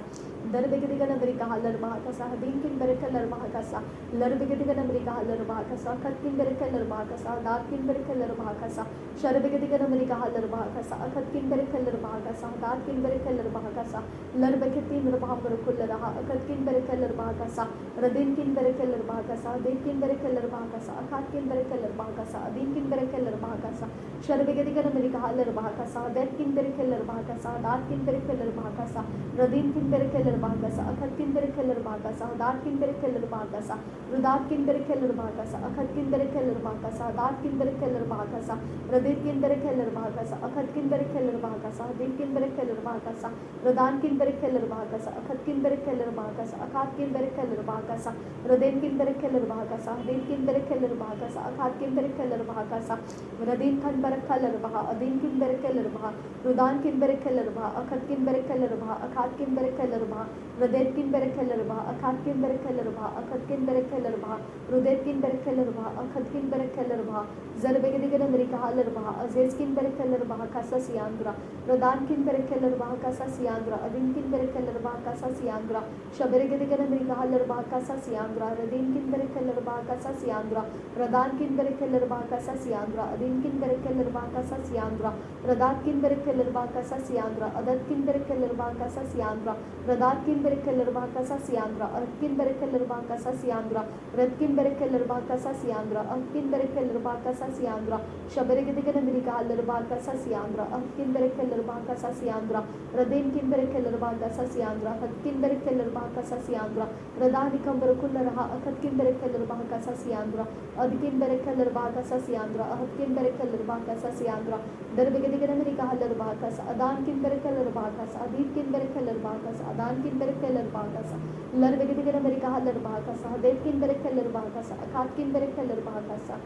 darbegedigan amerika haller bahakasa hadin kinbere keller bahakasa larbegedigan amerika haller bahakasa akat kinbere keller bahakasa adat kinbere keller bahakasa sharbegedigan amerika haller bahakasa akat kinbere keller bahakasa adat kinbere keller bahakasa larbegetin rabhamber kullaraha akat kinbere keller bahakasa radin kinbere keller bahakasa adin kinbere keller bahakasa akat kinbere keller bahakasa adin Kinbere Keller Bahakasa, Sharbegadigan America Haller Bahakasa, That Kinbere Keller Bahakasa, Dark Kinbere Keller Bahakasa, Radin Kinbere Keller Bahakasa, Akat Kinbere Keller Bahakasa, Dark Kinbere Keller Bahakasa, Rudat Kinbere Keller Bahakasa, Akat Kinbere Keller Bahakasa, Dark Kinbere Keller Bahakasa, Radit Kinbere Keller Bahakasa, Akat Kinbere Keller Bahakasa, Din Kinbere Keller Bahakasa, Radan Kinbere Keller Bahakasa, Akat Kinbere Keller Bahakasa, Akat Kinbere Keller Bahakasa, Radin Kinbere Keller Bahakasa, Din Kinbere Keller Bahakasa, Akat Kinbere Keller Bahakasa, Radin Kanbere Keller Baha, Adin Kinbere Keller Baha, Rudan Kinbere Keller Baha, Akat Kinbere Keller Baha, Akat Kinbere Keller Baha, Radet Kinbere Keller Baha, Akat Kinbere Keller Baha, Akat Kinbere Keller Baha, Rudet Kinbere Keller Baha, Akat Kinbere Keller Baha, Zarbegadigan America Haller Baha, Aziz Kinbere Keller Baha, Kasa Siandra, Radan Kinbere Keller Baha, Kasa Siandra, Adin Kinbere Keller Baha, Kasa Siandra, Shaberegadigan America Haller Baha, Kasa Siandra, Radin Kinbere Keller Baha, Kasa Siandra, Radan Kinbere Keller Baha, Kasa Siandra, Adin Kinbere Keller Baha, Kasa Siandra, Radat Kinbere Keller Baha, Kasa Siandra, Adat Kinbere Keller Baha, Kasa Siandra, Radat Kinbere Keller Baha, Kasa Siandra, Adat Kinbere Keller Baha, Kasa Siandra, Red Kinbere Keller Baha, Kasa Siandra, Adat Kinbere Keller Baha, Kasa Siandra, Shaberegadigan America Haller Baha, Kasa Siandra, Adat Kinbere Keller Baha, Kasa Siandra, Radin Kinbere Keller Baha, Kasa Siandra, Adat Kinbere Keller Baha, Kasa Siandra, Radani Kamber Kullaraha, Akat Kinbere Keller Baha, Kasa Siandra, Ad Kinbere Keller Baha, Kasa Siandra, Ahat Kinbere Keller Baha, Kasa Siandra, Darbegadigan America Haller Baha, Kasa Adan Kinbere Keller Baha, Kasa Adit Kinbere Keller Baha, Kasa Adan Kinbere Keller Baha, Kasa Larbegadigan America Haller Baha, Kasa Adet Kinbere Keller Baha, Kasa Akat Kinbere Keller Baha, Kasa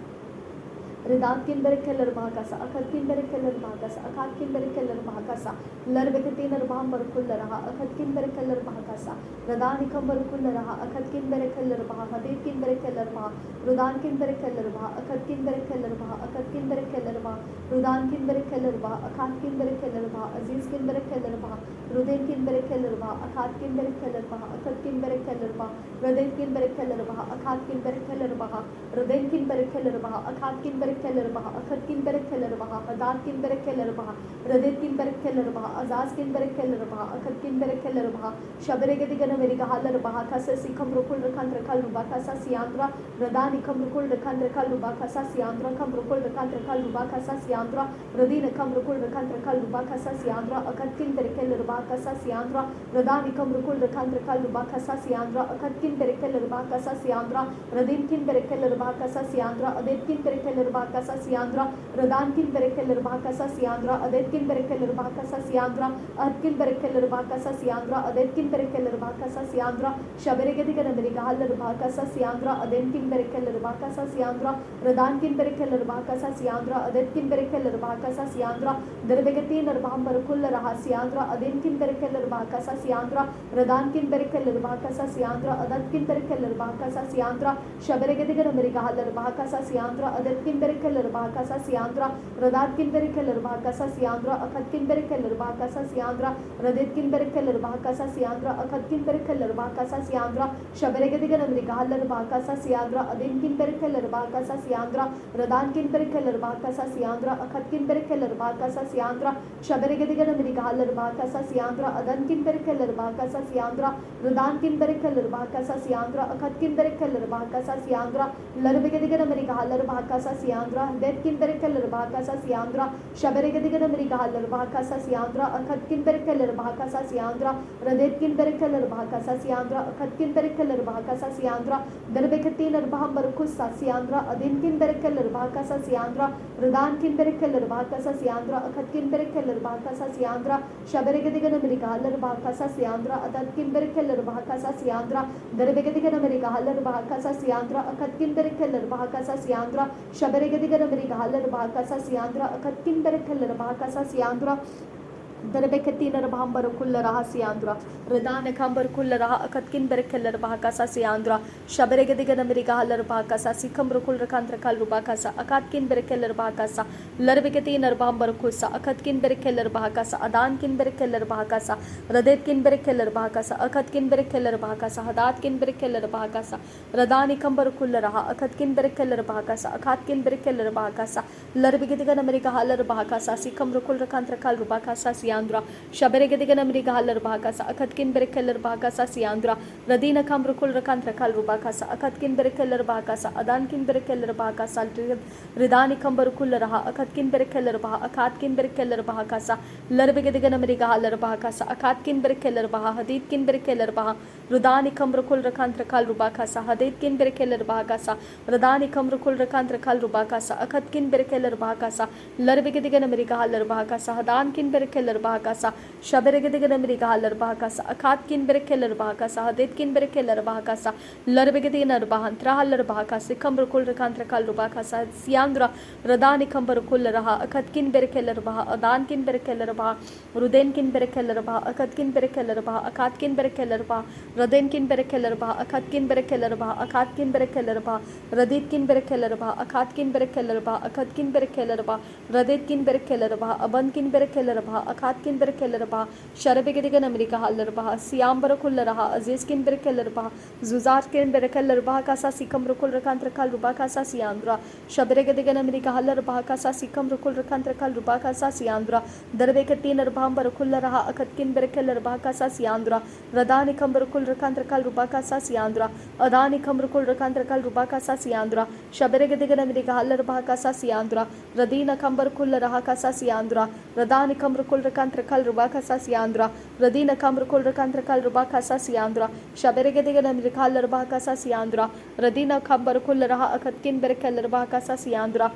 Ridat Kinbere Keller Bahakasa, Akat Kinbere Keller Bahakasa, Akat Kinbere Keller Bahakasa, Larbekatina Bambar Kullaraha, Akat Kinbere Keller Bahakasa, Radani Kambar Kullaraha, Akat Kinbere Keller Baha, Hadid Kinbere Keller Baha, Rudan Kinbere Keller Baha, Akat Kinbere Keller Baha, Akat Kinbere Keller Baha, Rudan Kinbere Keller Baha, Akat Kinbere Keller Baha, Aziz Kinbere Keller Baha, Rudin Kinbere Keller Baha, Akat Kinbere Keller Baha, Akat Kinbere Keller Baha, Rudin Kinbere Keller Baha, Akat Kinbere Keller Baha, Rudin Kinbere Keller Baha, Akat Kinbere Keller Baha, Akat Kinbere Keller Baha, Adat Kinbere Keller Baha, Radit Kinbere Keller Baha, Azaz Kinbere Keller Baha, Akat Kinbere Keller Baha, Shaberegadigan America Haller Baha, Kasa Sikam Rukul Rakan Rakal Ruba, Kasa Siandra, Radani Kam Rukul Rakan Rakal Ruba, Kasa Siandra, Kam Rukul Rakan Rakal Ruba, Kasa Siandra, Radina Kam Rukul Rakan Rakal Ruba, Kasa Siandra, Akat Kinbere Keller Baha, Kasa Siandra, Radani Kam Rukul Rakan Rakal Ruba, Kasa Siandra, Akat Kinbere Keller Baha, Kasa Siandra, Radin Kinbere Keller Baha, Kasa Siandra, Adet Kinbere Keller Baha, Kasa Siandra, Radan Kinbere Keller Baha, Kasa Siandra, Adet Kinbere Keller Baha, Kasa Siandra, Ad Kinbere Keller Baha, Kasa Siandra, Adet Kinbere Keller Baha, Kasa Siandra, Shaberegadigan America Haller Baha, Kasa Siandra, Adet Kinbere Keller Baha, Kasa Siandra, Radan Kinbere Keller Baha, Kasa Siandra, Adet Kinbere Keller Baha, Kasa Siandra, Darbegati Narbambar Kullaraha Siandra, Aden Kinbere Keller Baha, Kasa Siandra, Radan Kinbere Keller Baha, Kasa Siandra, Adat Kinbere Keller Baha, Kasa Siandra, Shaberegadigan America Haller Baha, Kasa Siandra, Adet Kinbere berekeller bahakasa siandra radadkin berekeller bahakasa siandra akatkin berekeller bahakasa siandra radetkin berekeller bahakasa siandra akatkin berekeller bahakasa siandra shaberegedigan amrikahaller bahakasa siandra adinkin berekeller bahakasa siandra radankin berekeller bahakasa siandra akatkin berekeller bahakasa siandra shaberegedigan amrikahaller bahakasa siandra adankin berekeller bahakasa siandra radankin berekeller bahakasa siandra akatkin berekeller bahakasa siandra larabegedigan amrikahaller bahakasa siandra detkin berekeller bahakasa siandra shaberegedigan amrikahaller bahakasa siandra akatkin berekeller bahakasa siandra radetkin berekeller bahakasa siandra akatkin berekeller bahakasa siandra darbeketin arbaham barkusa siandra adinkin berekeller bahakasa siandra radankin berekeller bahakasa siandra akatkin berekeller bahakasa siandra shaberegedigan amrikahaller bahakasa siandra adatkin berekeller bahakasa siandra darbeketin amrikahaller bahakasa siandra akatkin berekeller bahakasa siandra shaberegedigan amrikahaller bahakasa siandra akatkin berekeller bahakasa siandra Darbeketin Rabambar Kulla Siandra, Redana Kambar Kulla Akatkin Berekeller Bahakasa Siandra, Shaberegadigan America Haller Bahakasa, Sikam Rukul Rakantra Kalrubakasa, Akatkin Berekeller Bahakasa, Larbeketin Rabambar Kusa, Akatkin Berekeller Bahakasa, Adankin Berekeller Bahakasa, Radetkin Berekeller Bahakasa, Akatkin Berekeller Bahakasa, Hadatkin Berekeller Bahakasa, Radani Kambar Kulla Akatkin Berekeller Bahakasa, Akatkin Berekeller Bahakasa, Larbegadigan America Haller Bahakasa, Sikam Rukul Rakantra Kalrubakasa Siandra, Shaberegadigan America Haller Bahakasa, Akatkin Berekeller Bahakasa Siandra, Radina Kamrukul Rakantra Kalrubakasa, Akatkin Berekeller Bahakasa, Adankin Berekeller Bahakasa, Ridani Kambarukul Raha, Akatkin Berekeller Baha, Akatkin Berekeller Bahakasa, Larbegadigan America Haller Bahakasa, Akatkin Berekeller Baha, Haditkin Berekeller Baha, Rudani Kamrukul Rakantra Kalrubakasa, Haditkin Berekeller Bahakasa, Radani Kamrukul Rakantra Kalrubakasa, Akatkin Berekeller Bahakasa, Larbegadigan America Haller Bahakasa, Hadankin Berekeller Bahakasa, Shaberegadigan America Haller Bahakasa, Akatkin Berekeller Bahakasa, Haditkin Berekeller Bahakasa, Larbegadinar Bahantra Haller Bahakasa, Kamrukul Rakantra Kalrubakasa, Siandra, Radani Kambarukul Raha, Akatkin Berekeller Baha, Adankin Berekeller Baha, Rudenkin Berekeller Baha, Akatkin Berekeller Baha, Akatkin Berekeller Baha, Radenkin Berekeller Baha, Akatkin Berekeller Baha, Akatkin Berekeller Baha, Raditkin Berekeller Baha, Akatkin Berekeller Baha, Akatkin Berekeller Baha, Raditkin Berekeller Baha, Abankin Berekeller Baha, Akatkin Berekeller Baha, Sharabegadigan America Haller Baha, Siambarakulla Raha, Azizkin Berekeller Baha, Zuzarkin Berekeller Baha, Kasa Sikam Rukul Rakantra Kalrubakasa Siandra, Shaberegadigan America Haller Baha, Kasa Sikam Rukul Rakantra Kalrubakasa Siandra, Darbekatin Arbambarakulla Raha, Akatkin Berekeller Baha, Kasa Siandra, Radani Kambarukul Rakantra Kalrubakasa Siandra, Adani Kamrukul Rakantra Kalrubakasa Siandra, Shaberegadigan America Haller Baha, Kasa Siandra, Radina Kambarkulla Raha, Kasa Siandra, Radani Kamrukul Rakantra Kalrubakasa Siandra, Radina Kamrukul Rakantra Kalrubakasa Siandra, Shaberegadigan America Haller Baha, Kasa Siandra, Radina Kambarkulla Raha, Akatkin Berekeller Baha, Kasa Siandra,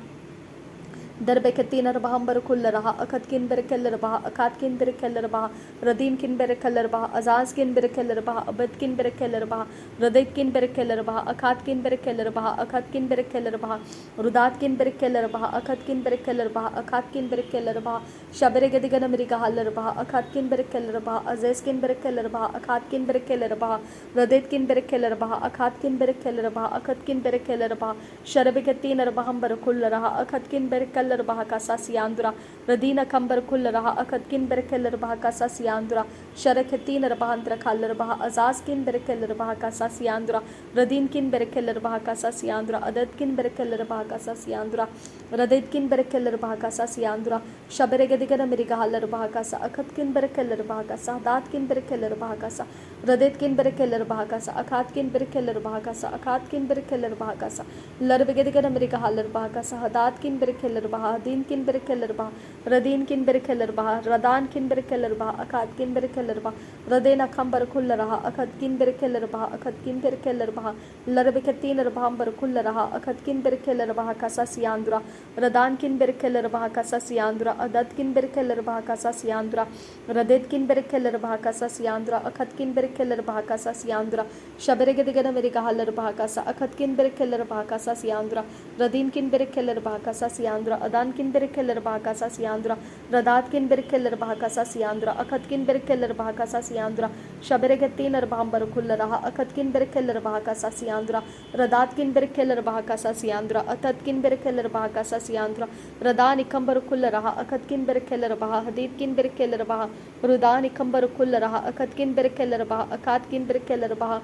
Darbeketin Arbahambar Kullaraha, Akatkin Berekeller Baha, Akatkin Berekeller Baha, Radinkin Berekeller Baha, Azazkin Berekeller Baha, Abedkin Berekeller Baha, Radetkin Berekeller Baha, Akatkin Berekeller Baha, Akatkin Berekeller Baha, Rudatkin Berekeller Baha, Akatkin Berekeller Baha, Akatkin Berekeller Baha, Shaberegadigan America Haller Baha, Akatkin Berekeller Baha, Azazkin Berekeller Baha, Akatkin Berekeller Baha, Radetkin Berekeller Baha, Akatkin Berekeller Baha, Akatkin Berekeller Baha, Sharabeketin Arbahambar Kullaraha, Akatkin Berekeller Bahakasa Siandra, Radina Kambar Kullaraha, Akatkin Berekeller Bahakasa Siandra, Sharaketin Arbahantra Kaller Baha, Azazkin Berekeller Bahakasa Siandra, Radinkin Berekeller Bahakasa Siandra, Adatkin Berekeller Bahakasa Siandra, Radetkin Berekeller Bahakasa Siandra, Shaberegadigan America Haller Bahakasa, Akatkin Berekeller Bahakasa, Datkin Berekeller Bahakasa, Radetkin Berekeller Bahakasa, Akatkin Berekeller Bahakasa, Akatkin Berekeller Bahakasa, Larbegadigan America Haller Bahakasa, Hadatkin Berekeller Baha, Dinkin Berekeller Baha, Radinkin Berekeller Baha, Radankin Berekeller Baha, Akatkin Berekeller Baha, Radena Kambar Kullaraha, Akatkin Berekeller Baha, Akatkin Berekeller Baha, Larbekatin Rabambar Kullaraha, Akatkin Berekeller Baha, Kasa Siandra, Radankin Berekeller Baha, Kasa Siandra, Adatkin Berekeller Baha, Kasa Siandra, Radetkin Berekeller Baha, Kasa Siandra, Akatkin Berekeller Baha, Kasa Siandra, Shaberegadigan America Haller Baha, Kasa, Akatkin Berekeller Baha, Kasa Siandra, Radinkin Berekeller Baha, Kasa Siandra, Adankin Berekeller Baha, Kasa Siandra, Radatkin Berekeller Baha, Kasa Siandra, Akatkin Berekeller bahaka sasiandra shaberegetin arbambar kullaraha akatkin berkeller bahaka sasiandra radatkin berkeller bahaka sasiandra atatkin berkeller bahaka sasiandra radani kambar kullaraha akatkin berkeller bah haditkin berkeller bah rudani kambar kullaraha akatkin berkeller bah akatkin berkeller bah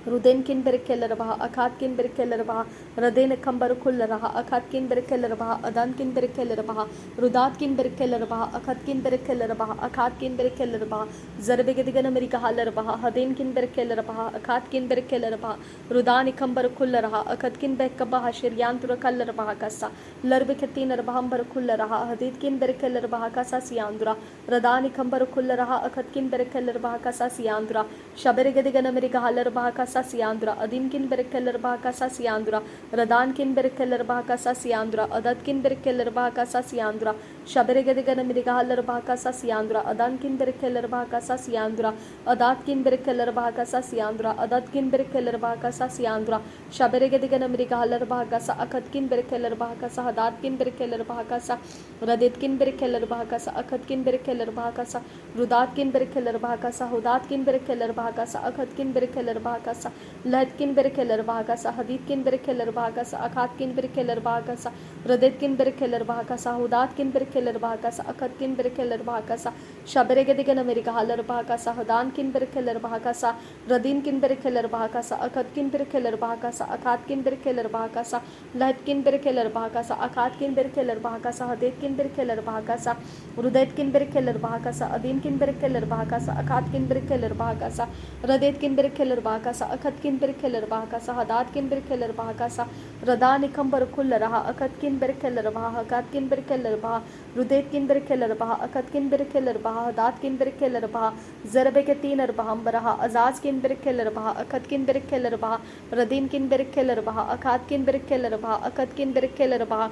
Ruden किन बेरकेलर बहा अखात किन बेरकेलर बहा रदेन कंबर कुल रहा अखात किन बेरकेलर बहा अदान किन बेरकेलर बहा रुदात किन बेरकेलर बहा अखात किन बेरकेलर बहा अखात किन बेरकेलर बहा जरबे के दिगन अमेरिका हालर बहा हदेन किन बेरकेलर बहा अखात किन बेरकेलर बहा रुदान कंबर कुल रहा अखत किन बेक बहा शरियान तुर कलर बहा कसा लरबे के तीन बहंबर कुल रहा हदीद किन बेरकेलर बहा कसा सियांदुरा रदान कंबर कुल रहा अखत किन बेरकेलर बहा कसा सियांदुरा शबरे के दिगन अमेरिका हालर बहा सियांदुरा अदीम किन बेरकेलर बाका सियांदुरा रदान किन बेरकेलर बाका सियांदुरा अदत किन बेरकेलर बाका सियांदुरा शबरे गदिगन मिरिगा हलर बाका सियांदुरा अदान किन बेरकेलर बाका सियांदुरा अदात किन बेरकेलर बाका सियांदुरा अदत किन बेरकेलर बाका सियांदुरा शबरे गदिगन मिरिगा हलर बाका अखत किन बेरकेलर बाका हदात किन बेरकेलर बाका रदित किन बेरकेलर बाका अखत किन बेरकेलर बाका रुदात किन बेरकेलर बाका हुदात किन बेरकेलर बाका अखत किन बेरकेलर बाका लहत किन बेरकेलर बाका हदीत किन बेरकेलर बाका अखात किन बेरकेलर बाका रदित किन बेरकेलर बाका हुदात किन बेरकेलर बाका अखत किन बेरकेलर बाका शबरे गदिगन अमेरिका हलर बाका हदान किन बेरकेलर बाका रदीन किन बेरकेलर बाका अखत किन बेरकेलर बाका अखात किन बेरकेलर बाका लहत किन बेरकेलर बाका अखात किन बेरकेलर बाका हदीत किन बेरकेलर बाका रुदैत किन बेरकेलर बाका अदीन किन बेरकेलर बाका अखात किन बेरकेलर बाका रदित किन बेरकेलर बाका अखत किन बेरकेलर बाका हदात किन बेरकेलर बाका रदान कंबर कुल रहा अखत किन बेरकेलर बाह अखात किन बेरकेलर बाह रुदैत किन बेरकेलर बाह अखत किन बेरकेलर बाह हदात किन बेरकेलर बाह जरबे के तीन अरबहम बरहा अजाज किन बेरकेलर बाह अखत किन बेरकेलर बाह रदीन किन बेरकेलर बाह अखात किन बेरकेलर बाह अखत किन बेरकेलर बाह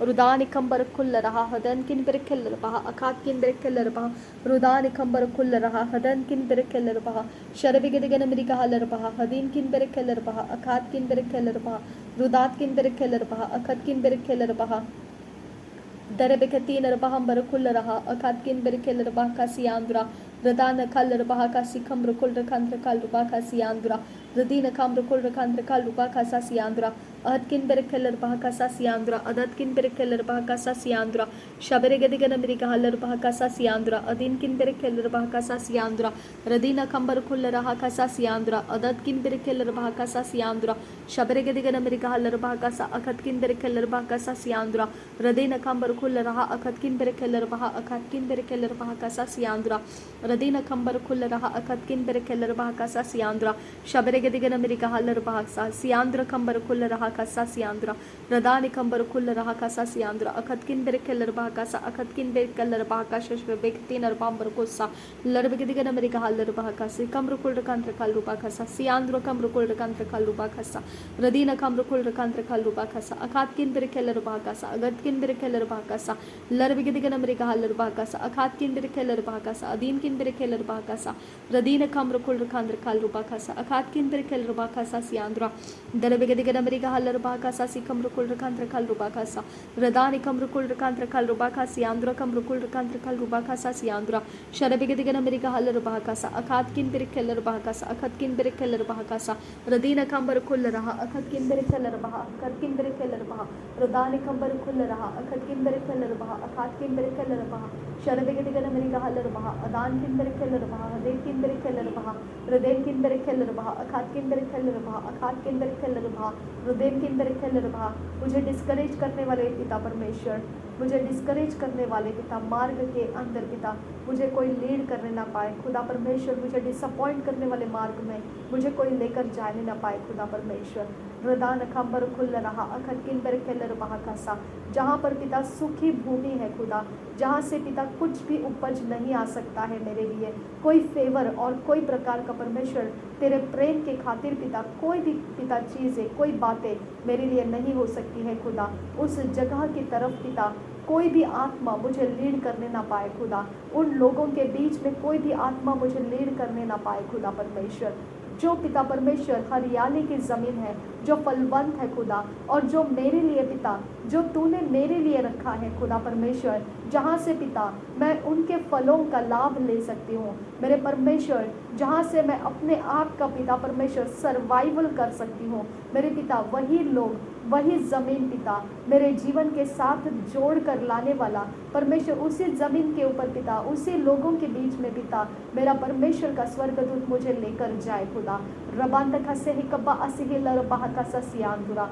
रुदान कंबर कुल रहा हदन किन बेरकेलर बाह अखात किन बेरकेलर बाह रुदान कंबर कुल रहा हदन किन बेरकेलर बाह शरबे के दिगन अमेरिका हलर बाह हदीन किन बेरकेलर बाह अखात किन बेरकेलर बाह रुदात किन बेरकेलर बाह अखत किन बेरकेलर बाह दरबे के तीन अरबहम बर कुल रहा अखात किन बेरकेलर बाह का सियांदुरा रदान कलर बाह का सिखम रुकुल रखंद्र कल रुबा का सियांदुरा रदीन काम रुकुल रखंद्र कल रुबा का सियांदुरा अहद किन बेरकेलर बाह का सियांदुरा अदत किन बेरकेलर बाह का सियांदुरा शबरे गदिगन अमेरिका हलर बाह का सियांदुरा अदीन किन बेरकेलर बाह का सियांदुरा रदीना कंबर कुल रहा का सियांदुरा अदत किन बेरकेलर बाह का सियांदुरा शबरे गदिगन अमेरिका हलर बाह का अखत किन बेरकेलर बाह का सियांदुरा रदीना कंबर कुल रहा अखत किन बेरकेलर बाह अखत किन बेरकेलर बाह का सियांदुरा रदीना कंबर कुल रहा अखत किन बेरकेलर बाह का सियांदुरा शबरे गदिगन अमेरिका हलर बाह का सियांदुरा कंबर कुल रहा का सियांदुरा रदान कंबर कुल रहा का सियांदुरा अखत किन बेरकेलर बाह का अखत किन बेरकेलर बाह का शशबे बेकतीन अरबाम कोसा लरबे गदिगन अमेरिका हलर बाह का कमर कुल रकांत्र कल रूपा का सियांदुरा कमर कुल रकांत्र कल रूपा का रदीना कमर कुल रकांत्र कल रूपा का अखात किन बेरकेलर बाह का अगत किन बेरकेलर बाह का लरबे गदिगन अमेरिका हलर बाह का अखात किन बेरकेलर बाह का अदीन किन बेरकेलर बाह का रदीना कमर कुल रकांत्र कल रूपा का अखात किन बेरकेलर बाह का सियांदुरा दरबे गदिगन अमेरिका हलर बाह का सिकम रुकुल रकांत्र कल रूपा का रदान कम रुकुल रकांत्र कल रूपा का सियांदुरा कम रुकुल रकांत्र कल रूपा का सियांदुरा शरबे गदिगन अमेरिका हलर बाह का अखात किन बेरकेलर बाह का अखत किन बेरकेलर बाह का रदीना कंबर कुल रहा अखत किन बेरकेलर बाह अखत किन बेरकेलर बाह रदान कंबर कुल रहा अखत किन बेरकेलर बाह अखात किन बेरकेलर बाह शरबे गदिगन अमेरिका हलर बाह अदान किन बेरकेलर बाह हदेन किन बेरकेलर बाह रदेन किन बेरकेलर बाह अखात किन बेरकेलर बाह अखात किन बेरकेलर बाह रदेन किन बेरकेलर बाह मुझे डिस्करेज करने वाले पिता परमेश्वर, मुझे डिस्करेज करने वाले पिता मार्ग के अंदर पिता मुझे कोई लीड करने ना पाए खुदा परमेश्वर, मुझे डिसअपॉइंट करने वाले मार्ग में मुझे कोई लेकर जाने ना पाए खुदा परमेश्वर। रदान खंबर खुल रहा अखत किन बेरकेलर बाह का सा जहाँ पर पिता सूखी भूमि है खुदा, जहाँ से पिता कुछ भी उपज नहीं आ सकता है मेरे लिए, कोई फेवर और कोई प्रकार का परमेश्वर तेरे प्रेम के खातिर पिता कोई भी पिता चीज़ें कोई बातें मेरे लिए नहीं हो सकती है खुदा। उस जगह की तरफ पिता कोई भी आत्मा मुझे लीड करने ना पाए खुदा, उन लोगों के बीच में कोई भी आत्मा मुझे लीड करने ना पाए खुदा परमेश्वर। जो पिता परमेश्वर हरियाली की ज़मीन है, जो फलवंत है खुदा, और जो मेरे लिए पिता, जो तूने मेरे लिए रखा है खुदा परमेश्वर, जहाँ से पिता मैं उनके फलों का लाभ ले सकती हूँ मेरे परमेश्वर, जहाँ से मैं अपने आप का पिता परमेश्वर सर्वाइवल कर सकती हूँ मेरे पिता। वही लोग, वही ज़मीन पिता मेरे जीवन के साथ जोड़ कर लाने वाला परमेश्वर, उसी ज़मीन के ऊपर पिता, उसी लोगों के बीच में पिता मेरा परमेश्वर का स्वर्गदूत मुझे लेकर जाए खुदा। रबांत खसे ही कब्बा असिहिल रबाह का ससियांदुरा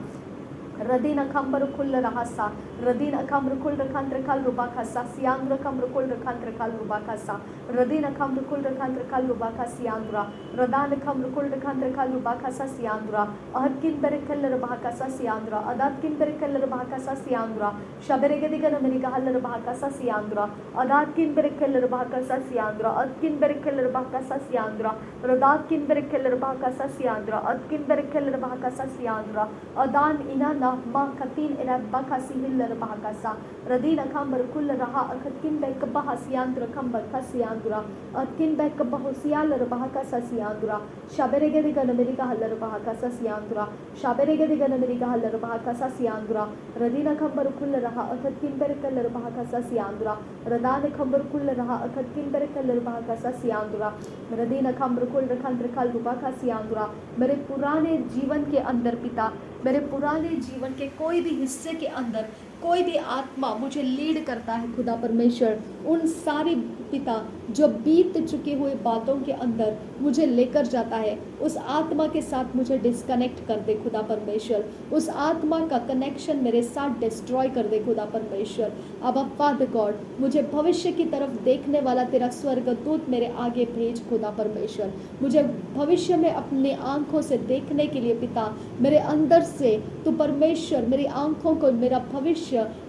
रदीन अखम्बर खुल रहा सा, रदीन अखम्र खुल रखांत्र खाल रुबा खासा, सियांद्र खम्र खुल रखांत्र खाल रुबा खासा, रदीन अखम्र खुल रखांत्र खाल रुबा खा सियांद्रा, रदान खम्र खुल रखांत्र खाल रुबा खासा सियांद्रा, अहद किन बेरे खल रबा खासा सियांद्रा, अदात किन बेरे खल रबा खासा सियांद्रा, शबरे के दिगन मेरी कहल रबा खासा सियांद्रा, अदात किन बेरे खल रबा खासा सियांद्रा, अद किन बेरे खल रबा खासा सियांद्रा, रदात किन बेरे खल रबा खासा सियांद्रा, अद किन बेरे खल रबा खासा सियांद्रा, अदान इना मा खतीन इरबा खसीहिल रबाहकासा, रदीन खम्बर कुल रहा अखतिन बैकबा हसियांद्र खम्बर खसियांद्रा, अतकिन बैकबा होसियाल रबाहकासा सियांद्रा, शबरेगे दिगन मेरी कहल रबाहकासा सियांद्रा, शबरेगे दिगन मेरी कहल रबाहकासा सियांद्रा, रदीन खम्बर कुल रहा अखतिन बैकल रबाहकासा सियांद्रा, रदान खम्बर कुल रहा अखतिन बैकल रबाहकासा सियांद्रा, रदीन खम्बर कुल रखंद्र खल रुबाका सियांद्रा। मेरे पुराने जीवन के अंदर पिता, मेरे पुराने जीवन के कोई भी हिस्से के अंदर कोई भी आत्मा मुझे लीड करता है खुदा परमेश्वर, उन सारी पिता जो बीत चुके हुए बातों के अंदर मुझे लेकर जाता है, उस आत्मा के साथ मुझे डिस्कनेक्ट कर दे खुदा परमेश्वर, उस आत्मा का कनेक्शन मेरे साथ डिस्ट्रॉय कर दे खुदा परमेश्वर। अब फादर गॉड, मुझे भविष्य की तरफ देखने वाला तेरा स्वर्गदूत मेरे आगे भेज खुदा परमेश्वर, मुझे भविष्य में अपनी आंखों से देखने के लिए पिता, मेरे अंदर से तू परमेश्वर मेरी आंखों को मेरा भविष्य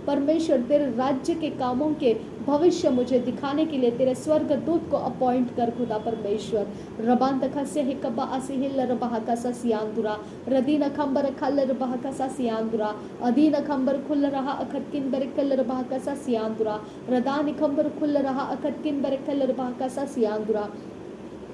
परमेश्वर तेरे राज्य के कामों के भविष्य मुझे दिखाने के लिए तेरे स्वर्गदूत को अपॉइंट कर खुदा परमेश्वर। रबान तखसे हिकबा असिहिल रबाह का ससियांदुरा, रदीन खंबर खल रबाह का ससियांदुरा, अदीन खंबर खुल रहा अखतकिन बरकल रबाह का ससियांदुरा, रदान खंबर खुल रहा अखतकिन बरकल रबाह का ससियांदुरा,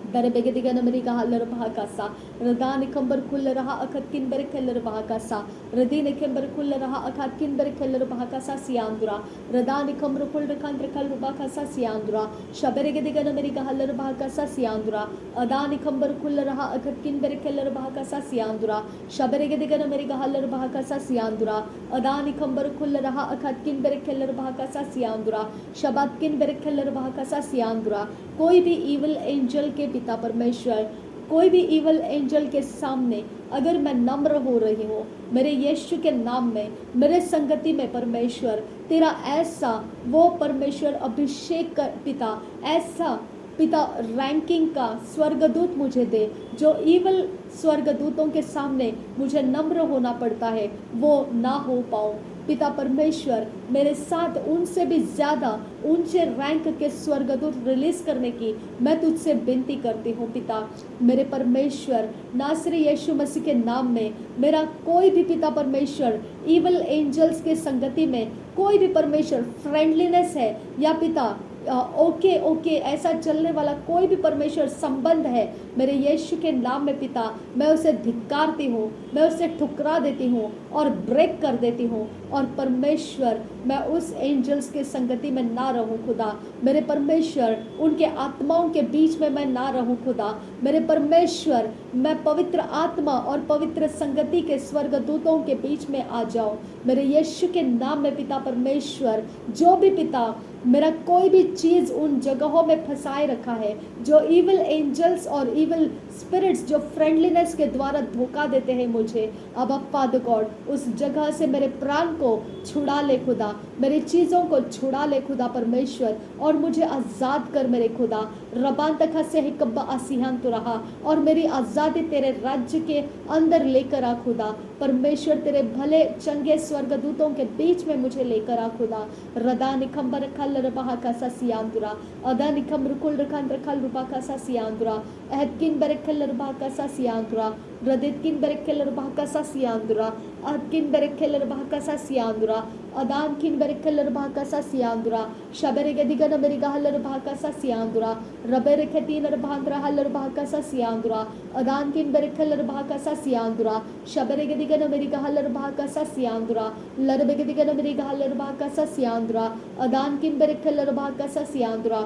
बेरे बेगे दिगन मेरी कहल रबाह का सा, रदान खंबर खुल रहा अखतकिन बरकल रबाह का सा, रदीन खंबर खुल रहा अखतकिन बरकल रबाह का सा सियांदुरा, रदान खंबर खुल रखान रखल रबाह का सा सियांदुरा, शबरे के दिगन मेरी कहल रबाह का सा सियांदुरा, अदान खंबर खुल रहा अखतकिन बरकल रबाह का सा सियांदुरा, शबरे के दिगन मेरी कहल रबाह का सा सियांदुरा, अदान खंबर खुल रहा अखतकिन बरकल रबाह का सा सियांदुरा, शबातकिन बरकल रबाह का सा सियांदुरा। कोई भी इविल एंजल के पिता परमेश्वर, कोई भी इवल एंजल के सामने अगर मैं नम्र हो रही हूँ मेरे यीशु के नाम में, मेरे संगति में परमेश्वर तेरा ऐसा वो परमेश्वर अभिषेक कर पिता, ऐसा पिता रैंकिंग का स्वर्गदूत मुझे दे, जो इवल स्वर्गदूतों के सामने मुझे नम्र होना पड़ता है वो ना हो पाऊँ पिता परमेश्वर। मेरे साथ उनसे भी ज़्यादा ऊंचे रैंक के स्वर्गदूत रिलीज करने की मैं तुझसे विनती करती हूँ पिता मेरे परमेश्वर। नासरी यीशु मसीह के नाम में मेरा कोई भी पिता परमेश्वर इवल एंजल्स के संगति में कोई भी परमेश्वर फ्रेंडलीनेस है या पिता ओके ऐसा चलने वाला कोई भी परमेश्वर संबंध है, मेरे यीशु के नाम में पिता मैं उसे धिक्कारती हूँ, मैं उसे ठुकरा देती हूँ और ब्रेक कर देती हूँ। और परमेश्वर मैं उस एंजल्स के संगति में ना रहूँ खुदा मेरे परमेश्वर, उनके आत्माओं के बीच में मैं ना रहूँ खुदा मेरे परमेश्वर। मैं पवित्र आत्मा और पवित्र संगति के स्वर्गदूतों के बीच में आ जाऊँ मेरे यीशु के नाम में पिता परमेश्वर। जो भी पिता मेरा कोई भी चीज़ उन जगहों में फंसाए रखा है, जो इविल एंजल्स और इविल स्पिरिट्स जो फ्रेंडलीनेस के द्वारा धोखा देते हैं मुझे, अब फादर गॉड उस जगह से मेरे प्राण को छुड़ा ले खुदा, मेरी चीज़ों को छुड़ा ले खुदा परमेश्वर और मुझे आज़ाद कर मेरे खुदा। रबान तक से हिकब्बा आसिहान तो रहा और मेरी आज़ादी तेरे राज्य के अंदर लेकर आ खुदा परमेश्वर। तेरे भले चंगे स्वर्गदूतों के बीच में मुझे लेकर आ खुदा। रदा निखम्बर खल रबा का सियांदुरा, अदा निखम रुकुल रखन रखल रुबा का सियांदुरा, अहदकिन बरखल रबा का सियांदुरा, रदेत किन बेरेकेलर बाहकासा सियांदुरा अकिन बेरेकेलर बाहकासा सियांदुरा अदान किन बेरेकेलर बाहकासा सियांदुरा शबेरेगदिगन मेरिगा हलर बाहकासा सियांदुरा रबेरेकेतीनर बाहंद्रा हलर बाहकासा सियांदुरा अदान किन बेरेकेलर बाहकासा सियांदुरा शबेरेगदिगन मेरिगा हलर बाहकासा सियांदुरा लरबेगदिगन मेरिगा हलर बाहकासा सियांदुरा अदान किन बेरेकेलर बाहकासा सियांदुरा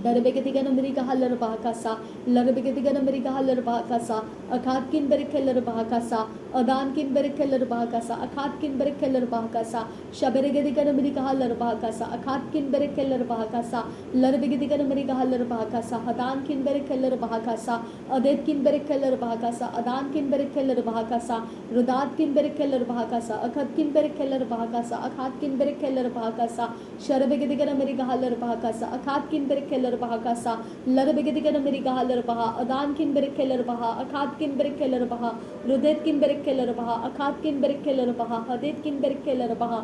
दरबेगदिगन मेरिगा हलर बाहकासा लरबेगदिगन मेरिगा हलर बाहकासा अखात किन बेरेकेलर बाहकासा अदान किन बेरेकेलर बाहकासा अखात किन बेरेकेलर बाहकासा शबेरेगदिगन मेरिगा हलर बाहकासा अखात किन बेरेकेलर बाहकासा लरबेगदिगन मेरिगा हलर बाहकासा अदान किन बेरेकेलर बाहकासा अदेत किन बेरेकेलर बाहकासा अदान किन बेरेकेलर बाहकासा रुदात किन बेरेकेलर बाहकासा अखत किन बेरेकेलर बाहकासा अखात किन बेरेकेलर बाहकासा शरबेगदिगन मेरिगा हलर बाहकासा अखात किन बेरेकेलर बाहकासा लरबेगदिगन मेरिगा हलर बाहा अदान किन बेरेकेलर बाहा अखात किन बेरेकेलर बाहा रुदेत किन बेरेकेलर बाहा अखात किन बेरेकेलर बाहा अदेत किन बेरेकेलर बाहा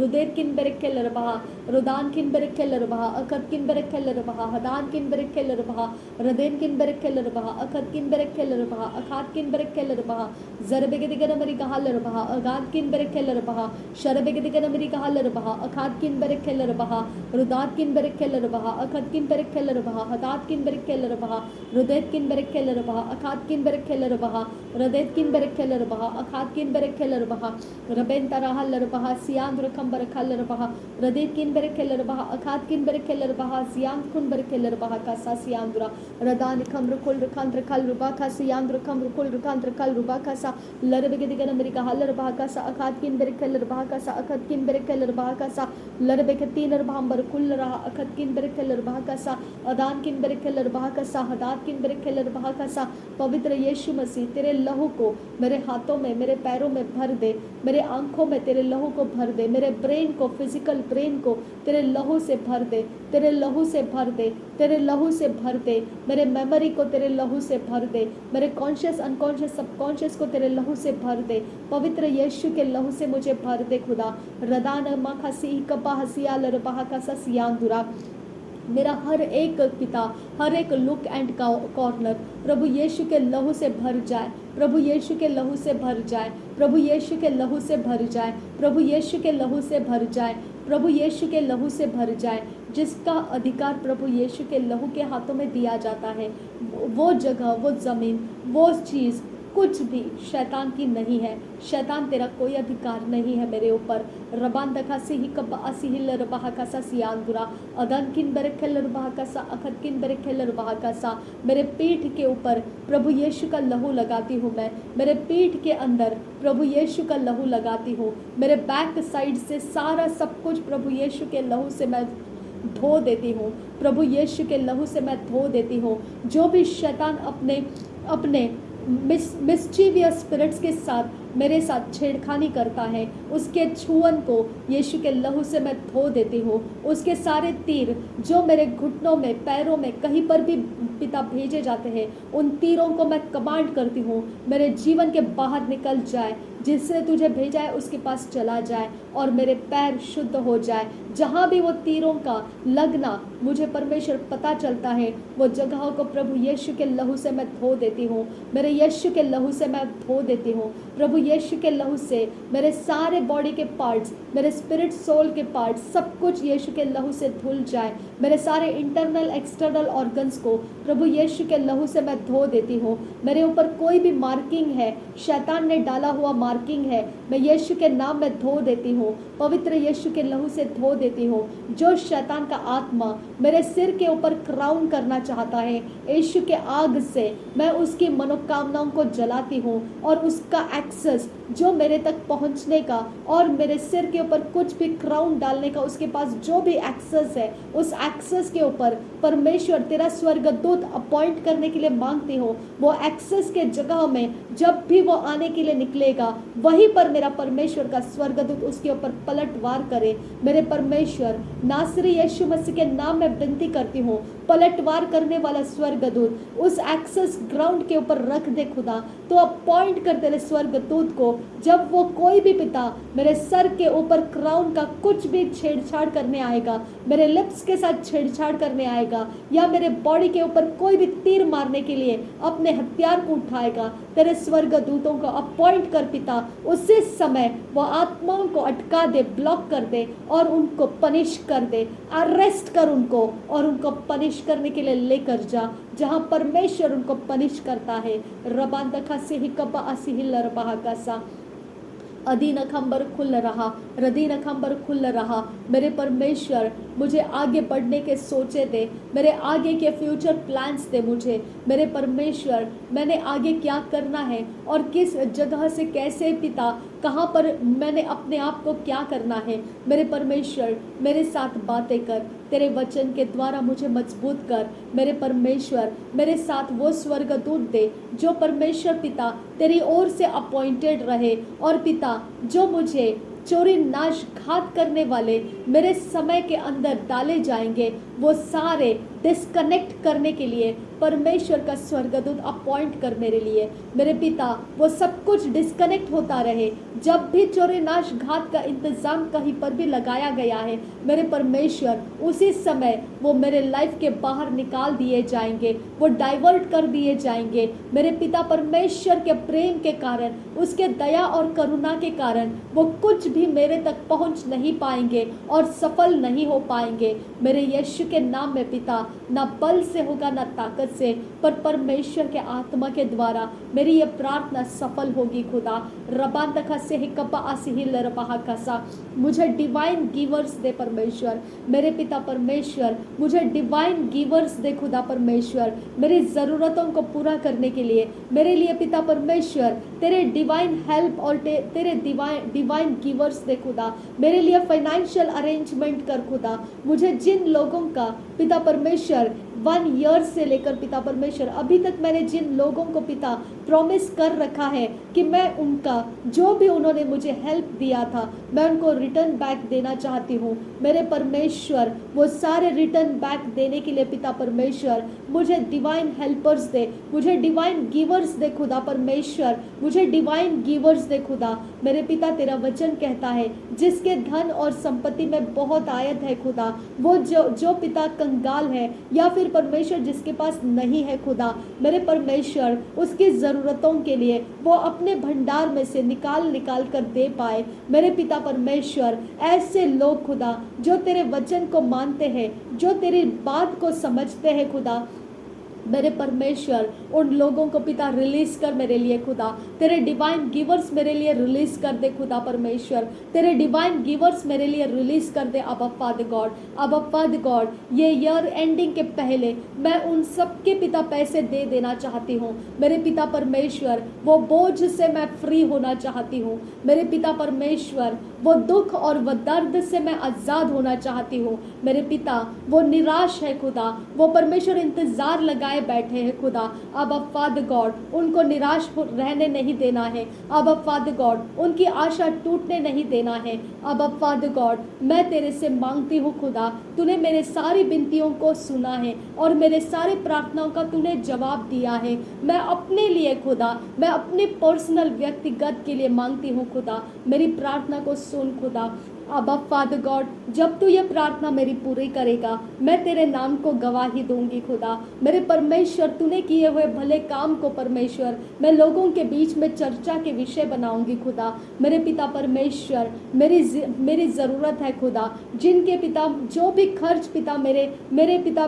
रुदेत किन बेरेकेलर बाहा रुदान किन बेरेकेलर बाहा अखत किन बेरेकेलर बाहा अदान किन बेरेकेलर बाहा रदेन किन बेरेकेलर बाहा अखत किन बेरेकेलर बाहा अखात किन बेरेकेलर बाहा जरबेगदिगन मेरिगा हलर बाहा अगात किन बेरेकेलर बाहा शरबेगदिगन मेरिगा हलर बाहा अखात किन बेरेकेलर बाहा रुदात किन बेरेकेलर बाहा अखत किन बेरेकेलर बाहा हदात किन बेरेकेलर बाहा रुदेत किन बेरेकेलर बाहा अखात किन बेरेकेलर बाहा रदेत किन बेरेकेलर बाहा अखात किन बेरेकेलर बाहा रबेन तरहलर बाहा सियांद्र कंबर खलर बाहा रदेत किन बेरेकेलर बाहा अखात किन बेरेकेलर बाहा सियांद कुन बेरेकेलर बाहा का सा सियांद्रा रदान कमर कुल रकांद्र कल रुबा का सियांद्र कमर कुल रकांद्र कल रुबा का सा लरबेगदिगन मेरिगा हलर बाहा का सा अखात किन बेरेकेलर बाहा का सा अखत किन बेरेकेलर बाहा का सा लरबेगतीनर भांबर कुल रहा अखत किन बेरेकेलर बाहा का सा अदान किन बेरेकेलर बाहा का सा हदात किन बेरेकेलर बाहा का सा पवित्र यीशु मसीह तेरे लहू को मेरे हाथों में मेरे पैरों में भर दे, मेरे आंखों में तेरे लहू को भर दे, मेरे ब्रेन को फिजिकल ब्रेन को तेरे लहू से भर दे, तेरे लहू से भर दे, तेरे लहू से भर दे, मेरे मेमोरी को तेरे लहू से भर दे, मेरे कॉन्शियस अनकॉन्शियस सबकॉन्शियस को तेरे लहू से भर दे, पवित्र यीशु के लहू से मुझे भर दे खुदा। रदान माखसी कपा हसिया लरबाहा का सियांदुरा मेरा हर एक पिता हर एक लुक एंड कॉर्नर प्रभु यीशु के लहू से भर जाए, प्रभु यीशु के लहू से भर जाए, प्रभु यीशु के लहू से भर जाए, प्रभु यीशु के लहू से भर जाए, प्रभु यीशु के लहू से भर जाए। जिसका अधिकार प्रभु यीशु के लहू के हाथों में दिया जाता है, वो जगह, वो ज़मीन, वो चीज़ कुछ भी शैतान की नहीं है। शैतान तेरा कोई अधिकार नहीं है मेरे ऊपर। रबान दखा से ही कब असी हिलर बहा का सा सियांदुरा अदन किन बरे खेलर बहा का सा अखत किन बरे खेलर बहा का सा मेरे पीठ के ऊपर प्रभु यीशु का लहू लगाती हूँ मैं, मेरे पीठ के अंदर प्रभु यीशु का लहू लगाती हूँ, मेरे बैक साइड से सारा सब कुछ प्रभु यीशु के लहू से मैं धो देती हूँ, प्रभु यीशु के लहू से मैं धो देती हूँ। जो भी शैतान अपने मिस्चीवियस स्पिरिट्स के साथ मेरे साथ छेड़खानी करता है, उसके छुअन को यीशु के लहू से मैं धो देती हूँ। उसके सारे तीर जो मेरे घुटनों में, पैरों में, कहीं पर भी पिता भेजे जाते हैं, उन तीरों को मैं कमांड करती हूँ मेरे जीवन के बाहर निकल जाए, जिससे तुझे भेजा है उसके पास चला जाए और मेरे पैर शुद्ध हो जाए। जहाँ भी वो तीरों का लगना मुझे परमेश्वर पता चलता है, वो जगहों को प्रभु यीशु के लहू से मैं धो देती हूँ, मेरे यीशु के लहू से मैं धो देती हूँ। प्रभु यीशु के लहू से मेरे सारे बॉडी के पार्ट्स, मेरे स्पिरिट सोल के पार्ट्स, सब कुछ यीशु के लहू से धुल जाए। मेरे सारे इंटरनल एक्सटर्नल ऑर्गन्स को प्रभु यीशु के लहू से मैं धो देती हूँ। मेरे ऊपर कोई भी मार्किंग है, शैतान ने डाला हुआ मार्किंग है, मैं यीशु के नाम में धो देती हूँ, पवित्र यीशु के लहू से धो देती हूँ। जो शैतान का आत्मा मेरे सिर के ऊपर क्राउन करना चाहता है, यीशु के आग से मैं उसकी मनोकामनाओं को जलाती हूँ और उसका एक्सेस जो मेरे तक पहुँचने का और मेरे सिर के ऊपर कुछ भी क्राउन डालने का, उसके पास जो भी एक्सेस है, उस एक्सेस के ऊपर परमेश्वर तेरा स्वर्गदूत अपॉइंट करने के लिए मांगती हूँ। वो एक्सेस के जगह में जब भी वो आने के लिए निकलेगा, वहीं पर मेरा परमेश्वर का स्वर्गदूत उसके ऊपर पलटवार करे। मेरे परमेश्वर नासरी यीशु मसीह के नाम में विनती करती हूँ, पलटवार करने वाला स्वर्गदूत उस एक्सेस ग्राउंड के ऊपर रख दे खुदा। तो अपॉइंट कर तेरे स्वर्गदूत को जब वो कोई भी पिता मेरे सर के ऊपर क्राउन का कुछ भी छेड़छाड़ करने आएगा, मेरे लिप्स के साथ छेड़छाड़ करने आएगा, या मेरे बॉडी के ऊपर कोई भी तीर मारने के लिए अपने हथियार को उठाएगा, तेरे स्वर्गदूतों को अपॉइंट कर पिता, उसी समय वो आत्माओं को अटका दे, ब्लॉक कर दे और उनको पनिश कर दे, अरेस्ट कर उनको और उनको पनिश करने के लिए लेकर जा जहां परमेश्वर उनको पनिश करता है। रबांतखा से ही कब्बा असिहिल रबा का सा अदीन खंबर खुल रहा, रदीन खंबर खुल रहा। मेरे परमेश्वर मुझे आगे बढ़ने के सोचे दे, मेरे आगे के फ्यूचर प्लान्स दे मुझे। मेरे परमेश्वर मैंने आगे क्या करना है और किस जगह से कैसे पिता, कहाँ पर मैंने अपने आप को क्या करना है। मेरे परमेश्वर मेरे साथ बातें कर, तेरे वचन के द्वारा मुझे मजबूत कर। मेरे परमेश्वर मेरे साथ वो स्वर्गदूत दे जो परमेश्वर पिता तेरी ओर से अपॉइंटेड रहे, और पिता जो मुझे चोरी नाश घात करने वाले मेरे समय के अंदर डाले जाएंगे, वो सारे डिस्कनेक्ट करने के लिए परमेश्वर का स्वर्गदूत अपॉइंट कर मेरे लिए। मेरे पिता वो सब कुछ डिस्कनेक्ट होता रहे। जब भी चोरी नाश घात का इंतजाम कहीं पर भी लगाया गया है, मेरे परमेश्वर उसी समय वो मेरे लाइफ के बाहर निकाल दिए जाएंगे, वो डाइवर्ट कर दिए जाएंगे। मेरे पिता परमेश्वर के प्रेम के कारण, उसके दया और करुणा के कारण वो कुछ भी मेरे तक पहुंच नहीं पाएंगे और सफल नहीं हो पाएंगे। मेरे यीशु के नाम में पिता, ना बल से होगा ना ताकत से, पर परमेश्वर के आत्मा के द्वारा मेरी ये प्रार्थना सफल होगी खुदा। रबांतखा से ही कब्बा आसिहिल रबा कसा, मुझे डिवाइन गिवर्स दे परमेश्वर। मेरे पिता परमेश्वर मुझे डिवाइन गिवर्स दे खुदा परमेश्वर, मेरी ज़रूरतों को पूरा करने के लिए मेरे लिए पिता परमेश्वर तेरे डिवाइन हेल्प और तेरे डिवाइन गिवर्स दे खुदा। मेरे लिए फाइनेंशियल अरेंजमेंट कर खुदा। मुझे जिन लोगों का पिता परमेश्वर 1 ईयर से लेकर पिता परमेश्वर अभी तक मैंने जिन लोगों को पिता प्रॉमिस कर रखा है कि मैं उनका जो भी उन्होंने मुझे हेल्प दिया था मैं उनको रिटर्न बैक देना चाहती हूँ। मेरे परमेश्वर वो सारे रिटर्न बैक देने के लिए पिता परमेश्वर मुझे डिवाइन हेल्पर्स दे, मुझे डिवाइन गिवर्स दे खुदा परमेश्वर, मुझे डिवाइन गिवर्स दे खुदा। मेरे पिता तेरा वचन कहता है जिसके धन और संपत्ति में बहुत आयत है खुदा, वो जो पिता कंगाल है या फिर परमेश्वर जिसके पास नहीं है खुदा, मेरे परमेश्वर उसकी ज़रूरतों के लिए वो अपने भंडार में से निकाल कर दे पाए। मेरे पिता परमेश्वर ऐसे लोग खुदा जो तेरे वचन को मानते हैं, जो तेरी बात को समझते हैं खुदा, मेरे परमेश्वर उन लोगों को पिता रिलीज कर मेरे लिए खुदा। तेरे डिवाइन गिवर्स मेरे लिए रिलीज कर दे खुदा परमेश्वर, तेरे डिवाइन गिवर्स मेरे लिए रिलीज कर दे अबा फादर गॉड। अबा फादर गॉड ये ईयर एंडिंग के पहले मैं उन सब के पिता पैसे दे देना चाहती हूँ। मेरे पिता परमेश्वर वो बोझ से मैं फ्री होना चाहती हूँ। मेरे पिता परमेश्वर वो दुख और वो दर्द से मैं आज़ाद होना चाहती हूँ। मेरे पिता वो निराश है खुदा, वो परमेश्वर इंतज़ार लगाए बैठे हैं खुदा। अब फादर गॉड उनको निराश रहने नहीं देना है। अब फादर गॉड उनकी आशा टूटने नहीं देना है। अब फादर गॉड मैं तेरे से मांगती हूँ खुदा, तूने मेरे सारी विनतियों को सुना है और मेरे सारे प्रार्थनाओं का तूने जवाब दिया है। मैं अपने लिए खुदा, मैं अपने पर्सनल व्यक्तिगत के लिए मांगती हूँ खुदा, मेरी प्रार्थना को सुन खुदा। अब फादर गॉड जब तू ये प्रार्थना मेरी पूरी करेगा मैं तेरे नाम को गवाही दूंगी खुदा। मेरे परमेश्वर तूने किए हुए भले काम को परमेश्वर मैं लोगों के बीच में चर्चा के विषय बनाऊंगी खुदा। मेरे पिता परमेश्वर मेरी ज़रूरत है खुदा, जिनके पिता जो भी खर्च पिता मेरे पिता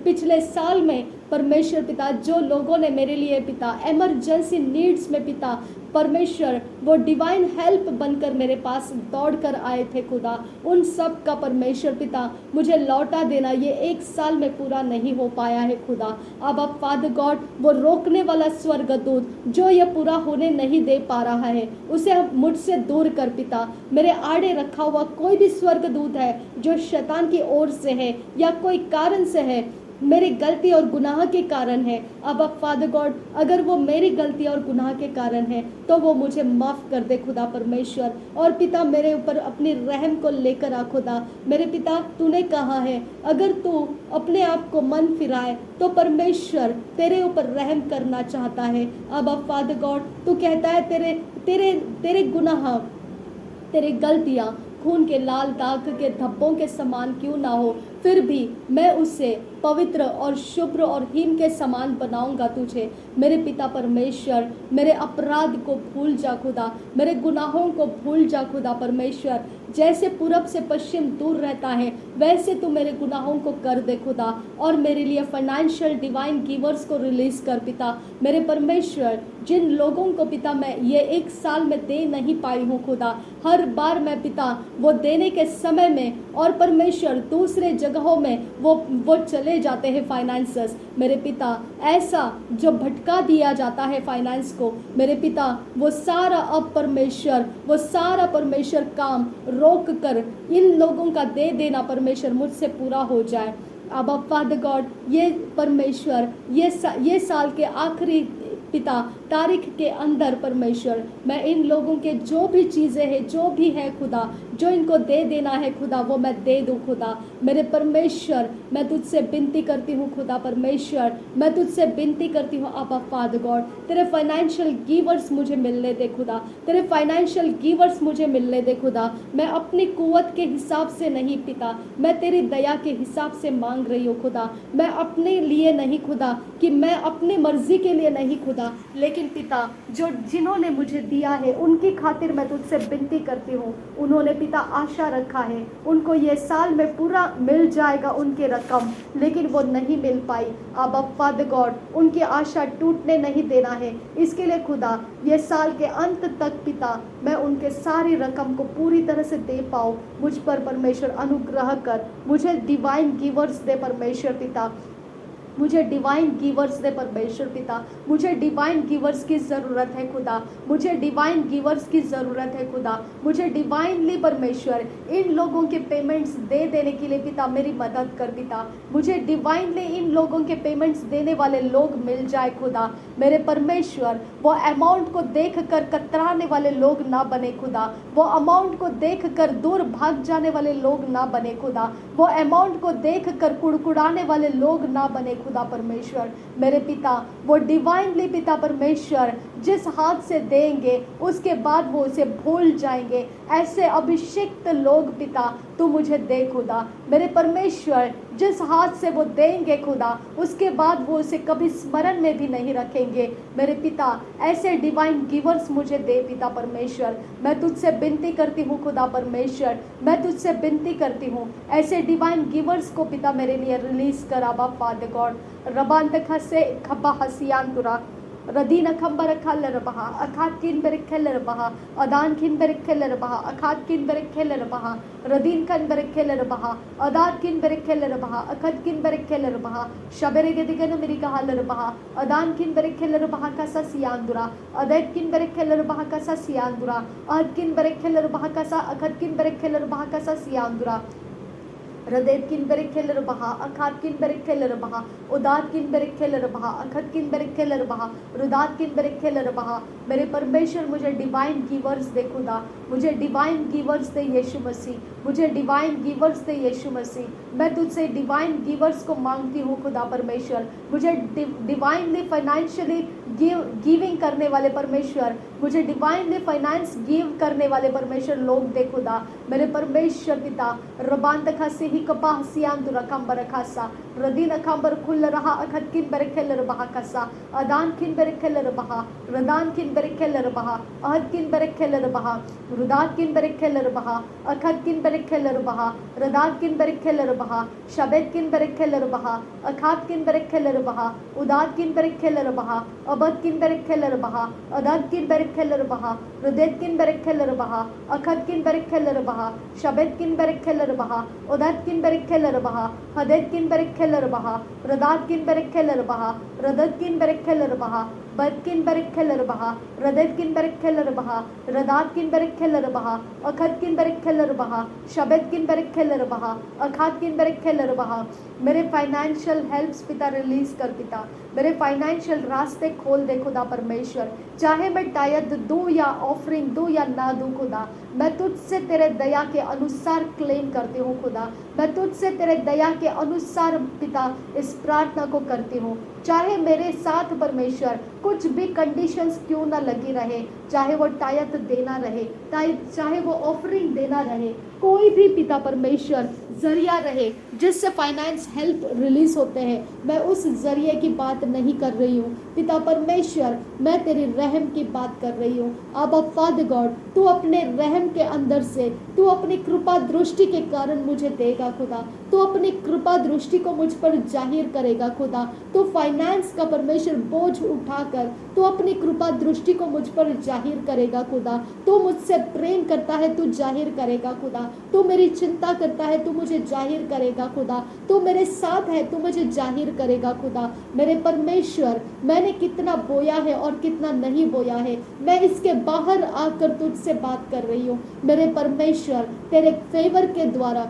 पिछले साल में परमेश्वर पिता जो लोगों ने मेरे लिए पिता इमरजेंसी नीड्स में पिता परमेश्वर वो डिवाइन हेल्प बनकर मेरे पास दौड़ कर आए थे खुदा, उन सब का परमेश्वर पिता मुझे लौटा देना ये 1 साल में पूरा नहीं हो पाया है खुदा। अब फादर गॉड वो रोकने वाला स्वर्गदूत जो ये पूरा होने नहीं दे पा रहा है उसे मुझसे दूर कर पिता। मेरे आड़े रखा हुआ कोई भी स्वर्गदूत है जो शैतान की ओर से है या कोई कारण से है मेरी गलती और गुनाह के कारण है। अब फादर गॉड, अगर वो मेरी गलती और गुनाह के कारण है तो वो मुझे माफ़ कर दे खुदा परमेश्वर। और पिता मेरे ऊपर अपनी रहम को लेकर आ खुदा। मेरे पिता, तूने कहा है अगर तू अपने आप को मन फिराए तो परमेश्वर तेरे ऊपर रहम करना चाहता है। अब फादर गॉड, तू कहता है तेरे तेरे तेरे गुनाह, तेरे गलतियाँ खून के लाल दाग के धब्बों के समान क्यों ना हो, फिर भी मैं उसे पवित्र और शुभ्र और हिम के समान बनाऊंगा तुझे। मेरे पिता परमेश्वर, मेरे अपराध को भूल जा खुदा, मेरे गुनाहों को भूल जा खुदा परमेश्वर। जैसे पूरब से पश्चिम दूर रहता है वैसे तू मेरे गुनाहों को कर दे खुदा, और मेरे लिए फाइनेंशियल डिवाइन गिवर्स को रिलीज कर पिता। मेरे परमेश्वर, जिन लोगों को पिता मैं ये एक साल में दे नहीं पाई हूँ खुदा, हर बार मैं पिता वो देने के समय में और परमेश्वर दूसरे जगहों में वो चले जाते हैं फाइनेंसर्स। मेरे पिता, ऐसा जो भटका दिया जाता है फाइनेंस को, मेरे पिता वो सारा अब परमेश्वर, वो सारा परमेश्वर काम रोक कर इन लोगों का दे देना परमेश्वर मुझसे पूरा हो जाए। अब फादर गॉड, ये परमेश्वर ये साल के आखिरी पिता तारीख के अंदर परमेश्वर, मैं इन लोगों के जो भी चीज़ें हैं, जो भी है खुदा, जो इनको दे देना है खुदा, वो मैं दे दूँ खुदा। मेरे परमेश्वर, मैं तुझसे विनती करती हूँ खुदा परमेश्वर, मैं तुझसे विनती करती हूँ आबा फादर गॉड, तेरे फाइनेंशियल गिवर्स मुझे मिलने दे खुदा, तेरे फाइनेंशियल गिवर्स मुझे मिलने दे खुदा। मैं अपनी कुव्वत के हिसाब से नहीं पिता, मैं तेरी दया के हिसाब से मांग रही हूँ खुदा। मैं अपने लिए नहीं खुदा, कि मैं अपनी मर्जी के लिए नहीं खुदा, लेकिन पिता जो जिन्होंने मुझे दिया है उनकी खातिर मैं तुझसे विनती करती हूँ। उन्होंने पिता आशा रखा है, उनको ये साल में पूरा मिल जाएगा उनके रकम, लेकिन वो नहीं मिल पाई। अब फादर गॉड, उनकी आशा टूटने नहीं देना है। इसके लिए खुदा ये साल के अंत तक पिता मैं उनके सारी रकम को पूरी तरह से दे पाऊँ। मुझ पर परमेश्वर अनुग्रह कर, मुझे डिवाइन गिवर्स दे परमेश्वर पिता, मुझे डिवाइन गिवर्स दे परमेश्वर पिता। मुझे डिवाइन गिवर्स की ज़रूरत है खुदा, मुझे डिवाइन गिवर्स की ज़रूरत है खुदा। मुझे डिवाइनली परमेश्वर इन लोगों के पेमेंट्स दे देने के लिए पिता मेरी मदद कर पिता। मुझे डिवाइनली इन लोगों के पेमेंट्स देने वाले लोग मिल जाए खुदा। मेरे परमेश्वर, वो अमाउंट को देख कर कतराने वाले लोग ना बने खुदा, वो अमाउंट को देख कर दूर भाग जाने वाले लोग ना बने खुदा, वो अमाउंट को देख कर कुड़कुड़ाने वाले लोग ना बने खुदा परमेश्वर। मेरे पिता, वो डिवाइनली पिता परमेश्वर जिस हाथ से देंगे उसके बाद वो उसे भूल जाएंगे, ऐसे अभिषिक्त लोग पिता तू मुझे दे खुदा। मेरे परमेश्वर, जिस हाथ से वो देंगे खुदा उसके बाद वो उसे कभी स्मरण में भी नहीं रखेंगे। मेरे पिता, ऐसे डिवाइन गिवर्स मुझे दे पिता परमेश्वर। मैं तुझसे विनती करती हूँ खुदा परमेश्वर, मैं तुझसे विनती करती हूँ, ऐसे डिवाइन गिवर्स को पिता मेरे लिए रिलीज कर आबा फादर गॉड। रबांत खसे खब्बा हसियान तुरा रदीन खंबर खल्लर बहा अखात किन बेर खेलर बहा अदान किन बेर खेलर बहा अखात किन बेर खेलर बहा रदीन कन बेर खेलर बहा अदात किन बेर खेलर बहा अखत किन बेर खेलर बहा शबरे के दिगन मेरी कहलर बहा अदान किन बेर खेलर बहा कसा सियांदुरा अदैत किन बेर खेलर बहा कसा सियांदुरा अद किन बेर खेलर बहा कसा अखत किन बेर खेलर बहा कसा सियांदुरा रदेत किन बेरे खेलर बहा अखात किन बेरे खेलर बहा उदात किन बेरे खेलर बहा अखत किन बेरे खेलर बहा रुदात किन बेरे खेलर बहा। मेरे परमेश्वर, मुझे डिवाइन गिवर्स दे खुदा, मुझे डिवाइन गिवर्स दे यीशु मसीह, मुझे डिवाइन गिवर्स दे यीशु मसीह। मैं तुझसे डिवाइन गिवर्स को मांगती हूँ खुदा परमेश्वर। मुझे डिवाइनली फाइनेंशियली गिविंग करने वाले परमेश्वर, मुझे डिवाइनली फाइनेंस गिव करने वाले परमेश्वर लोग दे खुदा। मेरे परमेश्वर पिता, रबान तक हसी ही कपा सियान तु रकम बरखासा रदीन खंबर खुल रहा अखत किन बेरे खेलर बहा कसा अदान किन बेरे खेलर बहा रदान किन बेरे खेलर बहा अहद किन बेरे खेलर बहा रुदात किन बेरे खेलर बहा अखत किन बेरे खेलर बहा रदात किन बेरे खेलर बहा शबेद किन बेरे खेलर बहा अखात किन बेरे खेलर बहा उदात किन बेरे खेलर बहा अबद किन बेरे खेलर बहा अदद किन बेरे खेलर बहा रुदेत किन बेरे खेलर बहा अखत किन बेरे खेलर बहा शबेद किन बेरे खेलर बहा उदत किन बेरे खेलर बहा हदेत किन बेरे खेलर बहा रदात किन बेरे खेलर बहा रदत किन बेरे खेलर बहा बदकिन बरखेलर बहा, रदेकिन बरखेलर बहा, रदाकिन बरखेलर बहा, अखदकिन बरखेलर बहा, शबदकिन बरखेलर बहा, अखादकिन बरखेलर बहा। मेरे फाइनेंशियल हेल्प्स पिता रिलीज कर पिता, मेरे फाइनेंशियल रास्ते खोल दे खुदा परमेश्वर। चाहे मैं टायद दूं या ऑफरिंग दूं या ना दूं खुदा, मैं तुझसे तेरे दया के अनुसार क्लेम करती हूँ खुदा। मैं तुझसे तेरे दया के अनुसार पिता इस प्रार्थना को करती हूँ। चाहे मेरे साथ परमेश्वर कुछ भी कंडीशंस क्यों ना लगी रहे, चाहे वो टायत देना रहे, चाहे वो ऑफरिंग देना रहे, कोई भी पिता परमेश्वर जरिया रहे जिससे फाइनेंस हेल्प रिलीज होते हैं, मैं उस जरिए की बात नहीं कर रही हूँ पिता परमेश्वर, मैं तेरी रहम की बात कर रही हूँ। अब फादर गॉड, तू अपने रहम के अंदर से, तू अपनी कृपा दृष्टि के कारण मुझे देगा खुदा, तू अपनी कृपा दृष्टि को मुझ पर जाहिर करेगा खुदा। तू फाइनेंस का परमेश्वर बोझ उठाकर तू अपनी कृपा दृष्टि को मुझ पर जाहिर करेगा खुदा। तू मुझसे प्रेम करता है, तू जाहिर करेगा खुदा। तू मेरी चिंता करता है, तू मुझे जाहिर करेगा खुदा। तू मेरे साथ है, तू मुझे जाहिर करेगा खुदा। मेरे परमेश्वर, मैंने कितना बोया है और कितना नहीं बोया है, मैं इसके बाहर आकर तुझसे बात कर रही हूँ। मेरे परमेश्वर, तेरे फेवर के द्वारा,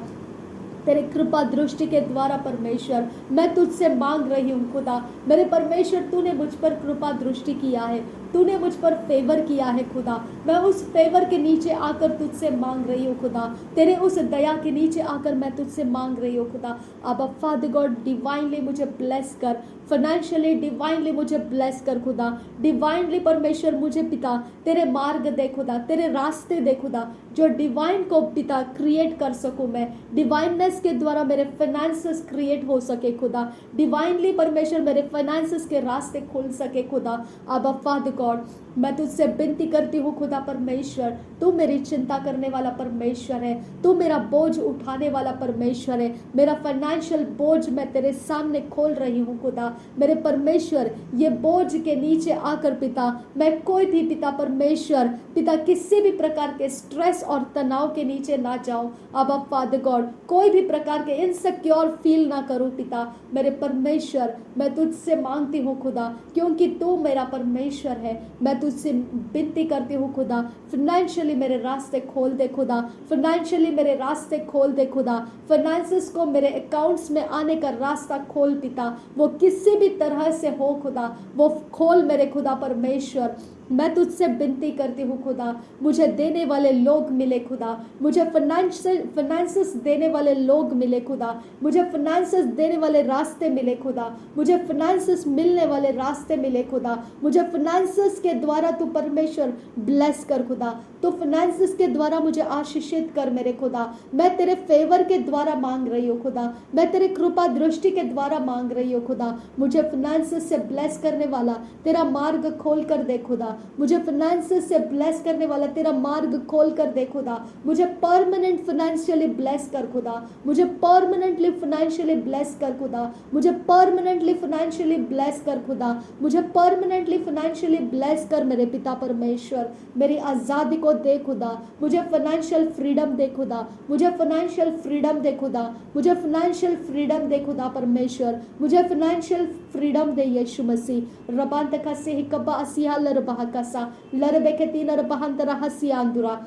तेरे कृपा दृष्टि के द्वारा परमेश्वर, मैं तुझसे मांग रही हूँ खुदा। मेरे परमेश्वर, तूने मुझ पर कृपा दृष्टि किया है, तूने मुझ पर फेवर किया है खुदा। मैं उस फेवर के नीचे आकर तुझसे मांग रही हूँ खुदा, तेरे उस दया के नीचे आकर मैं तुझसे मांग रही हूँ खुदा। अब फादर गॉड, डिवाइनली मुझे ब्लेस कर, फाइनेंशियली डिवाइनली मुझे ब्लेस कर खुदा। डिवाइनली परमेश्वर मुझे पिता तेरे मार्ग दे खुदा, तेरे रास्ते दे खुदा, जो डिवाइन को पिता क्रिएट कर सकूं मैं, डिवाइननेस के द्वारा मेरे फाइनेंसेस क्रिएट हो सके खुदा। डिवाइनली परमेश्वर मेरे फाइनेंसेस के रास्ते खोल सके खुदा। अब फादर गॉड, मैं तुझसे विनती करती हूँ खुदा परमेश्वर, तू मेरी चिंता करने वाला परमेश्वर है, तू मेरा बोझ उठाने वाला परमेश्वर है। मेरा फाइनेंशियल बोझ मैं तेरे सामने खोल रही हूँ खुदा। मेरे परमेश्वर, ये बोझ के नीचे आकर पिता, मैं कोई भी पिता परमेश्वर, पिता किसी भी प्रकार के स्ट्रेस और तनाव के नीचे ना जाऊं। अब फादर गॉड, कोई भी प्रकार के इनसिक्योर फील ना करूं पिता। मेरे परमेश्वर, मैं तुझसे मांगती हूँ खुदा, क्योंकि तू मेरा परमेश्वर है। मैं तुझसे विनती करती हूँ खुदा, फाइनेंशियली मेरे रास्ते खोल दे खुदा, फाइनेंशियली मेरे रास्ते खोल दे खुदा। फाइनेंसेस को मेरे अकाउंट्स में आने का रास्ता खोल पिता, वो किसी भी तरह से हो खुदा, वो खोल मेरे खुदा परमेश्वर। मैं तुझसे विनती करती हूँ खुदा, मुझे देने वाले लोग मिले खुदा, मुझे फाइनेंसेस देने वाले लोग मिले खुदा, मुझे फाइनेंसेस देने वाले रास्ते मिले खुदा, मुझे फाइनेंसेस मिलने वाले रास्ते मिले खुदा। मुझे फाइनेंसेस के द्वारा तू परमेश्वर ब्लेस कर खुदा, तो फाइनेंसेस के द्वारा मुझे आशीषित कर मेरे खुदा। मैं तेरे फेवर के द्वारा मांग रही हूँ खुदा, मैं तेरे कृपा दृष्टि के द्वारा मांग रही हूँ खुदा। मुझे फाइनेंसेस से ब्लेस करने वाला तेरा मार्ग खोल कर दे खुदा, मुझे फाइनेंसेस से ब्लेस करने वाला तेरा मार्ग खोल कर दे खुदा। मुझे परमानेंट फाइनेंशियली ब्लेस कर खुदा, मुझे परमानेंटली फाइनेंशियली ब्लेस कर खुदा, मुझे परमानेंटली फाइनेंशियली ब्लेस कर खुदा, मुझे परमानेंटली फाइनेंशियली ब्लेस कर मेरे पिता परमेश्वर। मेरी आज़ादी को दे खुदा, मुझे फाइनेंशियल फ्रीडम दे खुदा, मुझे फाइनेंशियल फ्रीडम दे खुदा, मुझे फाइनेंशियल फ्रीडम दे खुदा परमेश्वर, मुझे फाइनेंशियल फ्रीडम दे यीशु मसीह। रबांत का से ही कबा असिया लरबहा कसा लरबेकेती नरबहंतरा हसियांदुरा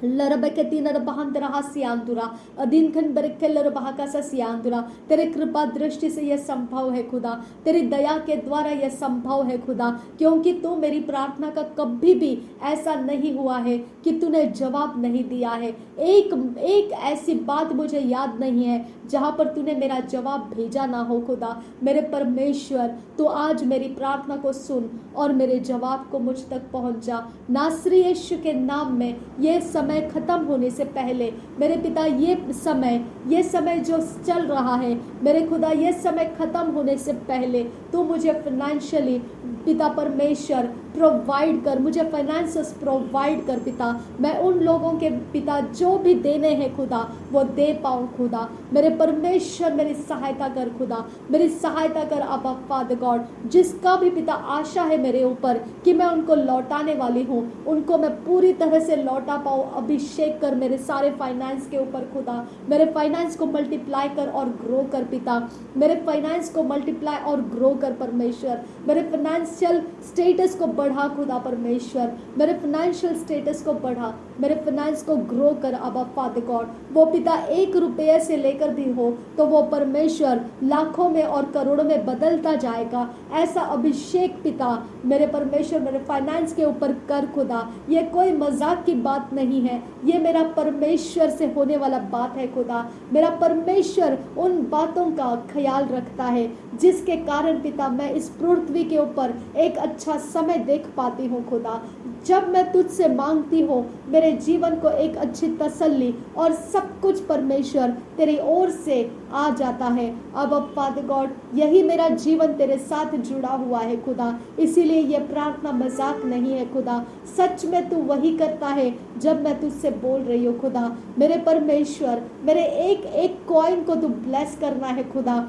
लरबकेती नरबहंतरा हसियांदुरा अदीन खन बरके लरबहा कसा सियांदुरा। तेरे कृपा दृष्टि से यह संभव है खुदा, तेरी दया के द्वारा यह संभव है खुदा, क्योंकि तू मेरी प्रार्थना का कभी भी ऐसा नहीं हुआ है कि तूने जवाब नहीं दिया है। एक ऐसी बात मुझे याद नहीं है जहाँ पर तूने मेरा जवाब भेजा ना हो खुदा। मेरे परमेश्वर, तू आज मेरी प्रार्थना को सुन और मेरे जवाब को मुझ तक पहुँचा। नासरी यीशु के नाम में ये समय खत्म होने से पहले मेरे पिता, ये समय जो चल रहा है मेरे खुदा, ये समय खत्म होने से पहले तू मुझे फाइनेंशियली पिता परमेश्वर प्रोवाइड कर, मुझे फाइनेंसेस प्रोवाइड कर पिता। मैं उन लोगों के पिता जो भी देने हैं खुदा वो दे पाऊँ खुदा। मेरे परमेश्वर मेरी सहायता कर खुदा, मेरी सहायता कर अब फादर गॉड। जिसका भी पिता आशा है मेरे ऊपर कि मैं उनको लौटाने वाली हूँ, उनको मैं पूरी तरह से लौटा पाऊँ अभिषेक कर मेरे सारे फाइनेंस के ऊपर खुदा। मेरे फाइनेंस को मल्टीप्लाई कर और ग्रो कर पिता, मेरे फाइनेंस को मल्टीप्लाई और ग्रो कर परमेश्वर। मेरे फाइनेंशियल स्टेटस को बढ़ा खुदा परमेश्वर, मेरे फाइनेंशियल स्टेटस को बढ़ा, मेरे फाइनेंस को ग्रो कर अबा फादर गॉड। वो पिता 1 रुपये से लेकर भी हो तो वो परमेश्वर लाखों में और करोड़ों में बदलता जाएगा। ऐसा अभिषेक पिता मेरे परमेश्वर मेरे फाइनेंस के ऊपर कर खुदा। ये कोई मजाक की बात नहीं है, ये मेरा परमेश्वर से होने वाला बात है खुदा। मेरा परमेश्वर उन बातों का ख्याल रखता है जिसके कारण पिता मैं इस पृथ्वी के ऊपर एक अच्छा समय देख पाती हूँ खुदा। जब मैं तुझसे मांगती हूँ मेरे जीवन को एक अच्छी तसल्ली और सब कुछ परमेश्वर तेरी ओर से आ जाता है। अब फादर गॉड यही मेरा जीवन तेरे साथ जुड़ा हुआ है खुदा, इसीलिए ये प्रार्थना मजाक नहीं है खुदा। सच में तू वही करता है जब मैं तुझसे बोल रही हूँ खुदा। मेरे परमेश्वर मेरे एक एक कॉइन को तू ब्लेस करना है खुदा,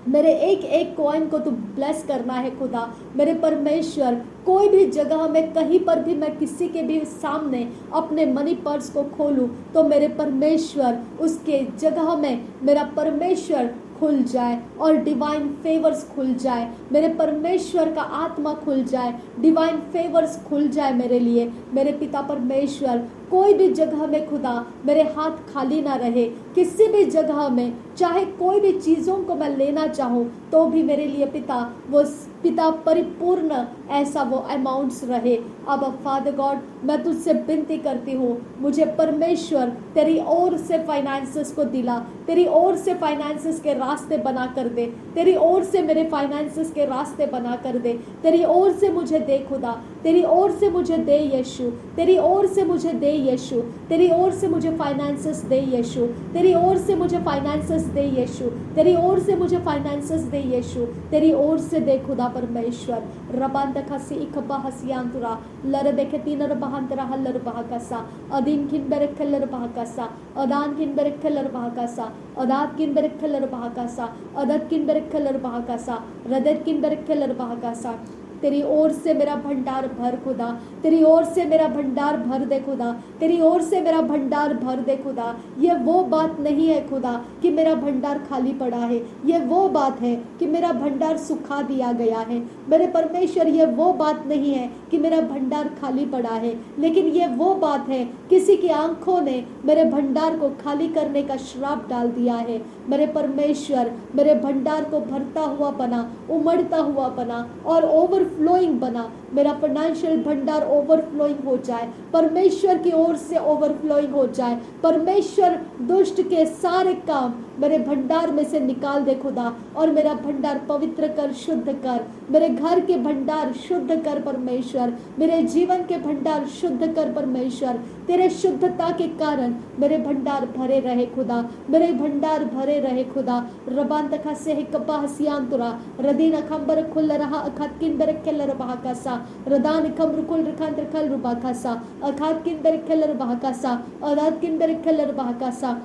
मेरे एक एक कॉइन को तू ब्लेस करना है खुदा। मेरे परमेश्वर कोई भी जगह में कहीं पर भी मैं किसी के भी सामने अपने मनी पर्स को खोलूं तो मेरे परमेश्वर उसके जगह में मेरा परमेश्वर खुल जाए और डिवाइन फेवर्स खुल जाए। मेरे परमेश्वर का आत्मा खुल जाए, डिवाइन फेवर्स खुल जाए मेरे लिए। मेरे पिता परमेश्वर कोई भी जगह में खुदा मेरे हाथ खाली ना रहे, किसी भी जगह में चाहे कोई भी चीज़ों को मैं लेना चाहूँ तो भी मेरे लिए पिता वो पिता परिपूर्ण ऐसा वो अमाउंट्स रहे। अब फादर गॉड मैं तुझसे विनती करती हूँ, मुझे परमेश्वर तेरी ओर से फाइनेंसेस को दिला, तेरी ओर से फाइनेंसेस के रास्ते बना कर दे, तेरी ओर से मेरे फाइनेंसेस के रास्ते बना कर दे, तेरी ओर से मुझे दे खुदा, तेरी ओर से मुझे दे यीशु, तेरी ओर से मुझे दे यीशु, तेरी ओर से मुझे फाइनेंसेस दे यीशु, तेरी ओर से मुझे फाइनेंसेस दे यीशु, तेरी ओर से मुझे फाइनेंसेस दे यीशु, तेरी ओर से दे खुदा परमेश्वर। रबांत खसी इखबा हसियांतुरा लरबे के तीनर बहांतरा हल्लर बहाकसा अदीन किन बेरखलर बहाकसा अदान किन बेरखलर बहाकसा अदात किन बेरखलर बहाकसा अदत किन बेरखलर बहाकसा रदत किन बेरखलर बहाकसा। तेरी ओर से मेरा भंडार भर खुदा, तेरी ओर से मेरा भंडार भर दे खुदा, तेरी ओर से मेरा भंडार भर दे खुदा। ये वो बात नहीं है खुदा कि मेरा भंडार खाली पड़ा है, ये वो बात है कि मेरा भंडार सुखा दिया गया है। मेरे परमेश्वर ये वो बात नहीं है कि मेरा भंडार खाली पड़ा है, लेकिन ये वो बात है किसी की आंखों ने मेरे भंडार को खाली करने का श्राप डाल दिया है। मेरे परमेश्वर मेरे भंडार को भरता हुआ बना, उमड़ता हुआ बना और ओवरफ्लोइंग बना। मेरा फाइनेंशियल भंडार ओवरफ्लोइंग हो जाए, परमेश्वर की ओर से ओवरफ्लोइंग हो जाए। परमेश्वर दुष्ट के सारे काम मेरे भंडार में से निकाल दे खुदा और मेरा भंडार पवित्र कर, शुद्ध कर। मेरे घर के भंडार शुद्ध कर परमेश्वर, मेरे जीवन के भंडार शुद्ध कर परमेश्वर। तेरे शुद्धता के कारण मेरे भंडार भरे रहे खुदा, मेरे भंडार भरे रहे खुदा। रबान तखा से कपा हसियांतुरा रदीन खंबर खुल रहा अखात किन बर खेलर बहाकासा रदान खंबर खुल रखांत खल रुबाकासा अखात किन बर खेलर बहाकासा अदात किन बर खेलर बहाकासा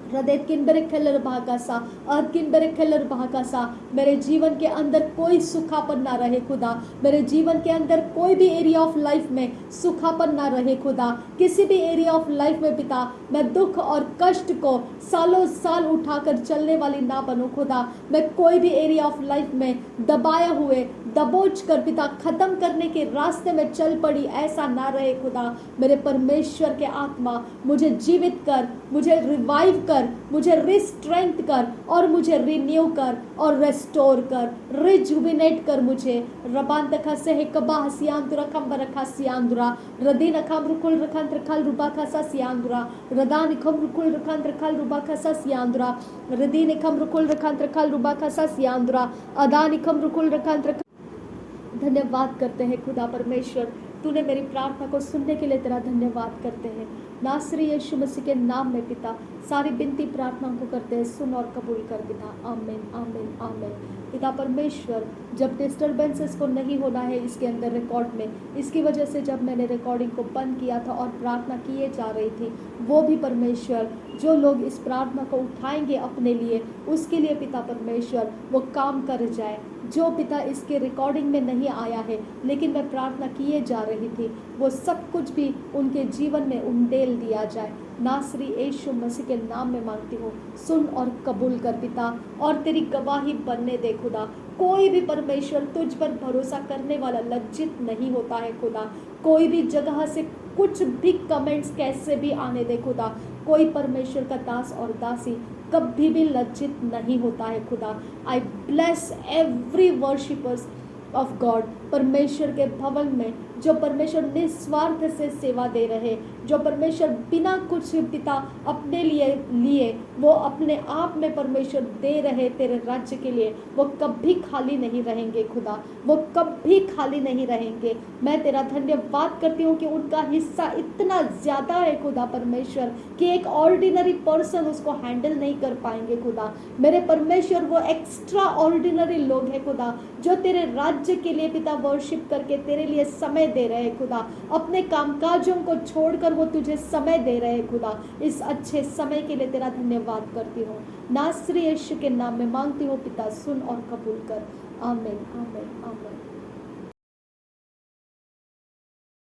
हृदय किन बरे खेलर बहाकासा अर्थ किन बरे खेलर बहाकासा। मेरे जीवन के अंदर कोई सूखापन ना रहे खुदा, मेरे जीवन के अंदर कोई भी एरिया ऑफ लाइफ में सूखापन ना रहे खुदा। किसी भी एरिया ऑफ लाइफ में पिता मैं दुख और कष्ट को सालों साल उठाकर चलने वाली ना बनूं खुदा। मैं कोई भी एरिया ऑफ लाइफ में दबाए हुए दबोच कर पिता खत्म करने के रास्ते में चल पड़ी ऐसा ना रहे खुदा। मेरे परमेश्वर के आत्मा मुझे जीवित कर, मुझे रिवाइव कर, मुझे रिस्ट्रेंथ कर और मुझे रिन्यू कर और रेस्टोर कर, रिजुविनेट कर मुझे। रबान तखा से है कबा हसियांदुरा खंबर रखा सियांदुरा रदीन खम रुकुल रखंत रखल रुबा खसा सियांदुरा रदान खम रुकुल रखंत रखल रुबा खसा सियांदुरा रदीन खम रुकुल रखंत रखल रुबा खसा सियांदुरा अदान खम रुकुल रखंत। धन्यवाद करते हैं खुदा परमेश्वर, तूने मेरी प्रार्थना को सुनने के लिए तेरा धन्यवाद करते हैं। नासरी यीशु मसीह के नाम में पिता सारी बिनती प्रार्थनाओं को करते हैं, सुन और कबूल कर पिता। आमीन आमीन आमीन। पिता परमेश्वर, जब डिस्टर्बेंसेस को नहीं होना है इसके अंदर रिकॉर्ड में, इसकी वजह से जब मैंने रिकॉर्डिंग को बंद किया था और प्रार्थना किए जा रही थी, वो भी परमेश्वर जो लोग इस प्रार्थना को उठाएंगे अपने लिए, उसके लिए पिता परमेश्वर वो काम कर जाए। जो पिता इसके रिकॉर्डिंग में नहीं आया है लेकिन मैं प्रार्थना किए जा रही थी, वो सब कुछ भी उनके जीवन में उंडेल दिया जाए। नासरी यीशु मसीह के नाम में मांगती हूँ, सुन और कबूल कर पिता, और तेरी गवाही बनने दे खुदा। कोई भी परमेश्वर तुझ पर भरोसा करने वाला लज्जित नहीं होता है खुदा। कोई भी जगह से कुछ भी कमेंट्स कैसे भी आने दे खुदा, कोई परमेश्वर का दास और दासी कभी भी लज्जित नहीं होता है खुदा। आई bless every worshippers of God, परमेश्वर के भवन में जो परमेश्वर निस्वार्थ से सेवा दे रहे, जो परमेश्वर बिना कुछ पिता अपने लिए वो अपने आप में परमेश्वर दे रहे तेरे राज्य के लिए, वो कभी खाली नहीं रहेंगे खुदा, वो कभी खाली नहीं रहेंगे। मैं तेरा धन्यवाद करती हूँ कि उनका हिस्सा इतना ज़्यादा है खुदा परमेश्वर कि एक ऑर्डिनरी पर्सन उसको हैंडल नहीं कर पाएंगे खुदा। मेरे परमेश्वर वो एक्स्ट्रा ऑर्डिनरी लोग हैं खुदा, जो तेरे राज्य के लिए पिता वर्शिप करके तेरे लिए समय दे रहे हैं खुदा। अपने कामकाजों को छोड़कर वो तुझे समय दे रहे हैं खुदा। इस अच्छे समय के लिए तेरा धन्यवाद करती हूँ। नासरी यीशु के नाम में मांगती हूँ पिता, सुन और कबूल कर। आमीन आमीन आमीन।